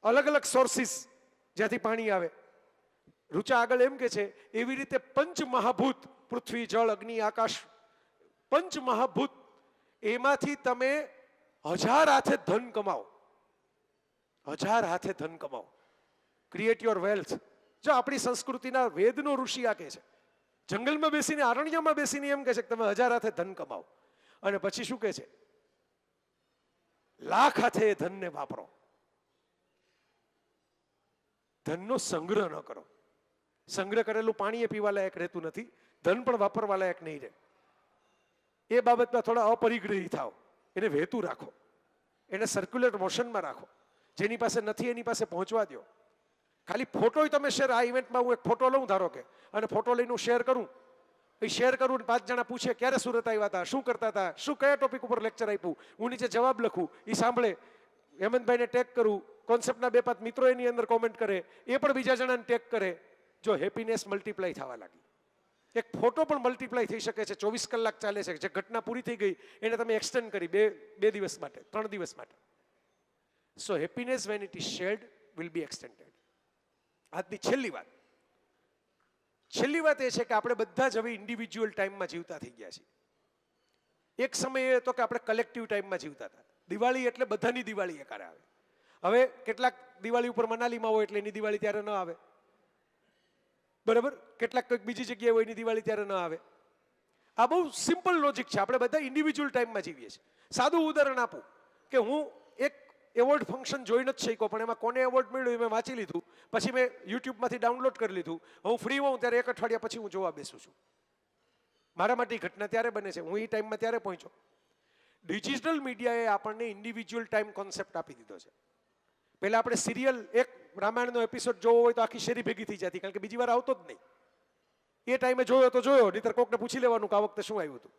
અલગ અલગ સોર્સિસ જ્યાંથી પાણી આવે. રૂચા આગળ એમ કે છે એવી રીતે પંચમહાભૂત, પૃથ્વી, જળ, અગ્નિ, આકાશ, પંચમહાભૂત, એમાંથી તમે 1000 હાથે ધન કમાઓ, 1000 હાથે ધન કમાઓ. Create your wealth. જો આપણી સંસ્કૃતિના વેદનો ઋષિ આ કહે છે, જંગલમાં બેસીને, આરણ્યમાં બેસીને એમ કહે છે કે તમે 1000 હાથે ધન કમાઓ. અને પછી શું કહે છે? લાખ હાથે એ ધનને વાપરો. ધનનો સંગ્રહ ન કરો. સંગ્રહ કરેલું પાણી એ પીવા લાયક રહેતું નથી, ધન પણ વાપરવા લાયક નહીં રહે. એ બાબતમાં થોડા અપરિગ્રહી થાવ, એને વહેતું રાખો, એને સર્ક્યુલર મોશનમાં રાખો. જેની પાસે નથી એની પાસે પહોંચવા દો. ખાલી ફોટો તમે શેર, આ ઇવેન્ટમાં હું એક ફોટો લઉં ધારો કે, અને ફોટો લઈને હું શેર કરું, એ શેર કરું, 5 જણા પૂછે ક્યારે સુરત આવ્યા હતા, શું કરતા હતા, શું કયા ટોપિક ઉપર લેક્ચર આપ્યું, હું નીચે જવાબ લખું, એ સાંભળે, હેમંતભાઈને ટેગ કરું, કોન્સેપ્ટના 2-5 મિત્રો એની અંદર કોમેન્ટ કરે, એ પણ બીજા જણાને ટેગ કરે. જો હેપીનેસ મલ્ટીપ્લાય થવા લાગી. એક ફોટો પણ મલ્ટીપ્લાય થઈ શકે છે. 24 કલાક ચાલે છે, જે ઘટના પૂરી થઈ ગઈ એને તમે એક્સટેન્ડ કરી 2 દિવસ માટે, 3 દિવસ માટે. So happiness when it is shared will be extended. આજની છેલ્લી વાત એ છે કે આપણે બધા જ હવે ઇન્ડિવિજ્યુઅલ ટાઈમમાં જીવતા થઈ ગયા છીએ. એક સમય એ હતો કે આપણે કલેક્ટિવ ટાઈમમાં જીવતા હતા. દિવાળી એટલે બધાની દિવાળી એકારે આવે. હવે કેટલાક દિવાળી ઉપર મનાલીમાં હોય એટલે એની દિવાળી ત્યારે ન આવે, બરાબર, કેટલાક કંઈક બીજી જગ્યાએ હોય એની દિવાળી ત્યારે ન આવે. આ બહુ સિમ્પલ લોજિક છે. આપણે બધા ઇન્ડિવિજ્યુઅલ ટાઈમમાં જીવીએ છીએ. સાદું ઉદાહરણ આપું કે હું એક એવોર્ડ ફંક્શન જોઈ નથી શક્યો, પણ એમાં કોને એવોર્ડ મળ્યો એ મેં વાંચી લીધું, પછી મેં યુટ્યુબમાંથી ડાઉનલોડ કરી લીધું. હું ફ્રી હોઉં ત્યારે એક અઠવાડિયા પછી હું જોવા બેસું છું. મારા માટે એ ઘટના ત્યારે બને છે, હું એ ટાઈમમાં ત્યારે પહોંચ્યો. ડિજિટલ મીડિયાએ આપણને ઇન્ડિવિજ્યુઅલ ટાઈમ કોન્સેપ્ટ આપી દીધો છે. પહેલાં આપણે સિરિયલ એક રામાયણનો એપિસોડ જોવો હોય તો આખી શેરી ભેગી થઈ જતી, કારણ કે બીજી વાર આવતો જ નહીં. એ ટાઈમે જોયો તો જોયો, નહીંતર કોકને પૂછી લેવાનું કે આ વખતે શું આવ્યું હતું.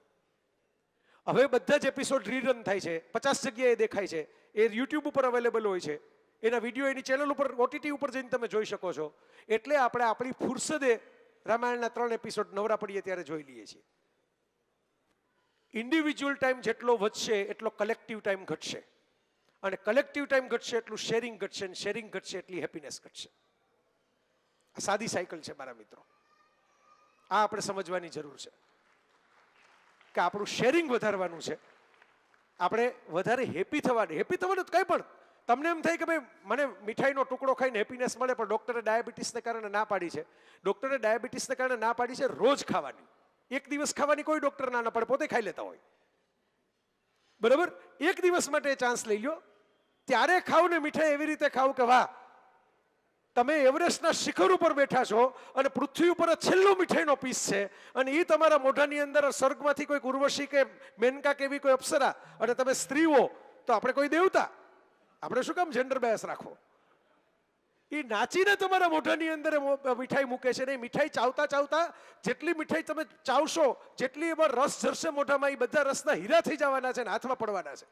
હવે બધા જ એપિસોડ રીરન થાય છે, 50 જગ્યાએ દેખાય છે, એ યુટ્યુબ ઉપર અવેલેબલ હોય છે, એના વિડીયો એની ચેનલ ઉપર OTT ઉપર જઈને તમે જોઈ શકો છો. એટલે આપણે આપણી ફુરસદે રામાયણના 3 એપિસોડ નવરા પડીએ ત્યારે જોઈ લઈએ છીએ. ઇન્ડિવિજ્યુઅલ ટાઈમ જેટલો વધશે એટલો કલેક્ટિવ ટાઈમ ઘટશે, અને કલેક્ટિવ ટાઈમ ઘટશે એટલું શેરિંગ ઘટશે, અને શેરિંગ ઘટશે એટલી હેપીનેસ ઘટશે. આ સાદી સાયકલ છે મારા મિત્રો. આ આપણે સમજવાની જરૂર છે કે આપણું શેરિંગ વધારવાનું છે, આપણે વધારે હેપી થવાનું કંઈ પણ. તમને એમ થાય કે ભાઈ મને મીઠાઈનો ટુકડો ખાઈને હેપીનેસ મળે, પણ ડૉક્ટરે ડાયાબિટીસને કારણે ના પાડી છે. ડૉક્ટરે ડાયાબિટીસને કારણે ના પાડી છે રોજ ખાવાની. એક દિવસ ખાવાની કોઈ ડૉક્ટર ના પાડે, પોતે ખાઈ લેતા હોય, બરાબર. એક દિવસ માટે ચાન્સ લઈ લો, ત્યારે ખાવ ને મીઠાઈ એવી રીતે ખાવ કે વાહ, તમે એવરેસ્ટના શિખર ઉપર બેઠા છો અને પૃથ્વી ઉપર છેલ્લો મીઠાઈનો પીસ છે, અને એ તમારા મોઢાની અંદર સ્વર્ગમાંથી કોઈ ઉર્વશી કે મેનકા કે એવી કોઈ અપ્સરા, અને તમે સ્ત્રીઓ તો આપણે કોઈ દેવતા, આપણે શું કામ જેન્ડર બાયસ રાખો. એ નાચીને તમારા મોઢાની અંદર મીઠાઈ મૂકે છે. ને મીઠાઈ ચાવતા ચાવતા જેટલી મીઠાઈ તમે ચાવશો, જેટલી એમાં રસ ઝરશે મોઢામાં, એ બધા રસના હીરા થઈ જવાના છે ને હાથમાં પડવાના છે.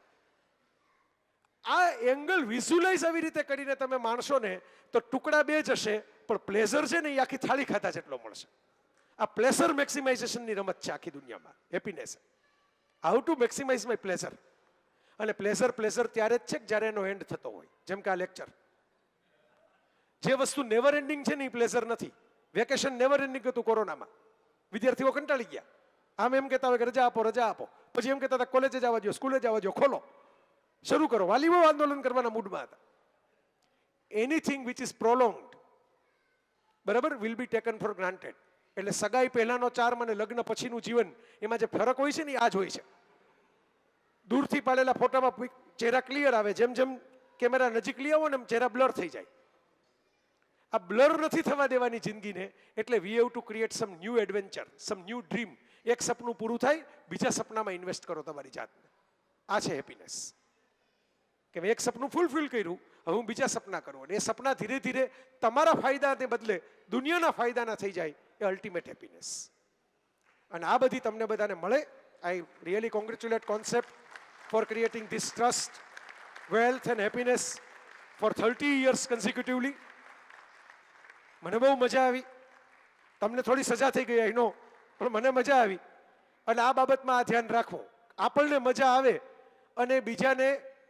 આ એંગલ વિઝ્યુલાઇઝ આવી રીતે કરીને તમે માણસો ને તો ટુકડા 2 જ હશે, પણ પ્લેઝર છે ને એ આખી થાળી ખાતા જેટલો મળશે. આ પ્લેઝર મેક્સિમાઇઝેશનની રમત છે આખી દુનિયામાં. Happiness, how to maximise my pleasure. અને પ્લેઝર ત્યારે જ છે કે જ્યારે એનો એન્ડ થતો હોય. જેમ કે આ લેક્ચર, જે વસ્તુ નેવર એન્ડિંગ છે ને એ પ્લેઝર નથી. વેકેશન નેવર એન્ડિંગ હતું કોરોનામાં, વિદ્યાર્થીઓ કંટાળી ગયા. આમ એમ કહેતા હોય કે રજા આપો, પછી એમ કહેતા હતા કોલેજે જવા દો, સ્કૂલે જવા દો, ખોલો, શરૂ કરો. વાલીઓ આંદોલન કરવાના મૂડમાં હતા. એનીથિંગ વિચ ઇઝ પ્રોલોંગ્ડ, બરાબર, will be taken four granted. એટલે સગાઈ પહેલાનો ચાર્મ અને લગ્ન પછીનું જીવન, એમાં જે ફરક હોય છે ને આ જ હોય છે. દૂરથી પાડેલા ફોટામાં ચહેરા ક્લિયર આવે, જેમ જેમ કેમેરા નજીક લઈ આવો ને એમ ચહેરા બ્લર થઈ જાય. આ બ્લર નથી થવા દેવાની જિંદગીને. એટલે we have to create some new adventure, some new dream. એક સપનું પૂરું થાય, બીજા સપનામાં ઇન્વેસ્ટ કરો તમારી જાતને. આ છે હેપીનેસ. કે મેં એક સપનું ફૂલફિલ કર્યું, હવે હું બીજા સપના કરું, અને એ સપના ધીરે ધીરે તમારા ફાયદાને બદલે દુનિયાના ફાયદાના થઈ જાય, એ અલ્ટિમેટ હેપીનેસ. અને આ બધી તમને બધાને મળે. I really congratulate concept for creating this trust, wealth and happiness for 30 years consecutively. મને બહુ મજા આવી. તમને થોડી સજા થઈ ગઈ, નો, પણ મને મજા આવી. અને આ બાબતમાં આ ધ્યાન રાખવું, આપણને મજા આવે અને બીજાને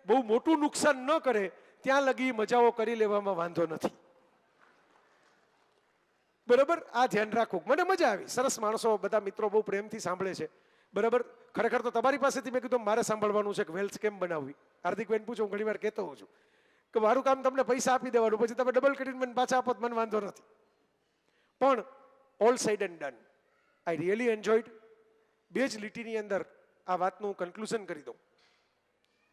બહુ મોટું નુકસાન ન કરે ત્યાં લગી મજાઓ કરી લેવામાં વાંધો નથી, બરાબર. આ ધ્યાન રાખવું. મને મજા આવી. સરસ માણસો, બધા મિત્રો બહુ પ્રેમથી સાંભળે છે, બરાબર. ખરેખર તો તમારી પાસેથી મેં કીધું મારે સાંભળવાનું છે કે વેલ્થ કેમ બનાવવી. હાર્દિકભાઈને પૂછું, હું ઘણી વાર કહેતો હોઉં છું કે મારું કામ તમને પૈસા આપી દેવાનું, પછી તમે ડબલ કરીને મને પાછા આપો, મને વાંધો નથી. પણ all side and done, I really enjoyed. 2 જ લીટીની અંદર આ વાતનું કન્ક્લુઝન કરી દઉં.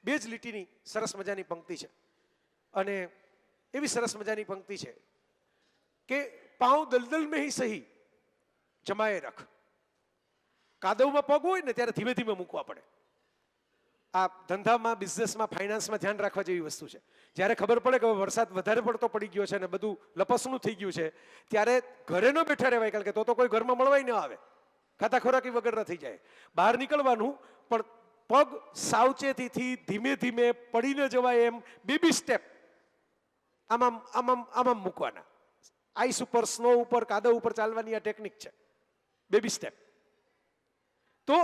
2 જ લીટીની સરસ મજાની પંક્તિ છે, અને એવી સરસ મજાની પંક્તિ છે કે પાઉં દલદલ મેં હી સહી જમાએ રખ. કાદવમાં પગ હોય ને ત્યારે ધીમે ધીમે મૂકવા પડે. આ ધંધામાં, બિઝનેસમાં, ફાઇનાન્સમાં ધ્યાન રાખવા જેવી વસ્તુ છે. જ્યારે ખબર પડે કે વરસાદ વધારે પડતો પડી ગયો છે અને બધું લપસણું થઈ ગયું છે, ત્યારે ઘરે ન બેઠા રહેવાય, કારણ કે તો કોઈ ઘરમાં મળવાય ન આવે, ખાતા ખોરાકી વગર ન થઈ જાય. બહાર નીકળવાનું, પણ પગ સાવચેતીથી ધીમે ધીમે પડી ન જવાય એમ બેબી સ્ટેપ આમાં મૂકવાના. આઈસ ઉપર, સ્નો ઉપર, કાદવ ઉપર ચાલવાની આ ટેકનિક છે, બેબી સ્ટેપ. તો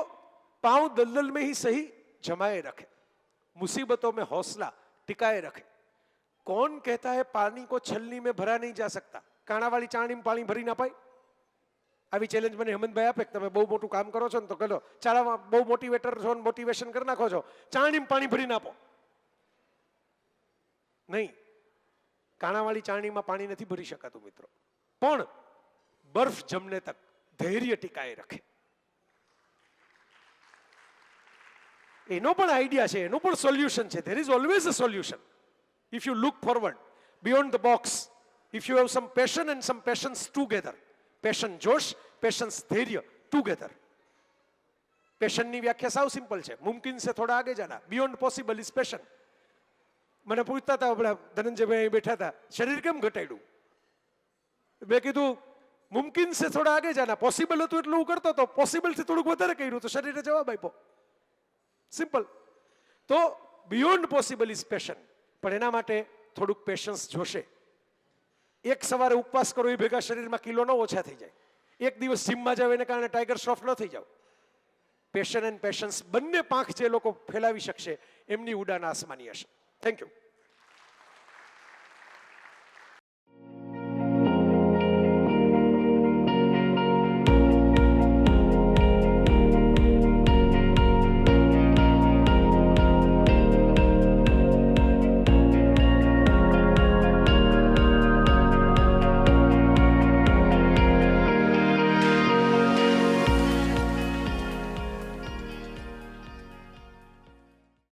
પાँव दलदल में ही सही जमाए रखे, मुसीबतों में हौसला टिकाए रखे. कौन कहता है पानी को छलनी में भरा नहीं जा सकता? કાણાવાળી ચાણીમાં પાણી ભરી ના પાય? આવી ચેલેન્જ મને હેમંતભાઈ આપે કે તમે બહુ મોટું કામ કરો છો ને, તો કહો ચાલામાં બહુ મોટિવેટર છો ને, મોટિવેશન કરી નાખો છો, ચાણીમાં પાણી ભરી નાખો. નહીં, કાણાવાળી ચાણીમાં પાણી નથી ભરી શકાતું મિત્રો, પણ બરફ જમને તક ધૈર્ય ટીકાએ રખે. એનો પણ આઈડિયા છે, એનું પણ સોલ્યુશન છે. There is always a solution if you look forward beyond the box, if you have sum passion and sum patience together. Passion Josh, patience ધૈર્ય ટુગેધર. પેશનની વ્યાખ્યા સાવ સિમ્પલ છે, મુમકિન સે થોડા આગે જાના, બિયોન્ડ પોસિબલ ઇઝ પેશન. મને પૂછતા હતા આપણા ધનંજયભાઈ અહીં બેઠા હતા, શરીર કેમ ઘટાડ્યું? મેં કીધું મુમકિન સે થોડા આગે જાના, પોસિબલ હતું એટલું હું કરતો હતો, પોસિબલ થી થોડુંક વધારે કર્યું તો શરીરે જવાબ આપ્યો. સિમ્પલ. તો બિયોન્ડ પોસિબલ ઇઝ પેશન, પણ એના માટે થોડુંક પેશન્સ જોશે. એક સવારે ઉપવાસ કરો એ ભેગા શરીરમાં કિલો ન ઓછા થઈ જાય. એક દિવસ જીમમાં જાવ એને કારણે ટાઈગર શ્રોફ ન થઈ જાવ. પેશન એન્ડ પેશન્સ બંને પાંખ જે લોકો ફેલાવી શકશે એમની ઉડાન આસમાની હશે. Thank you.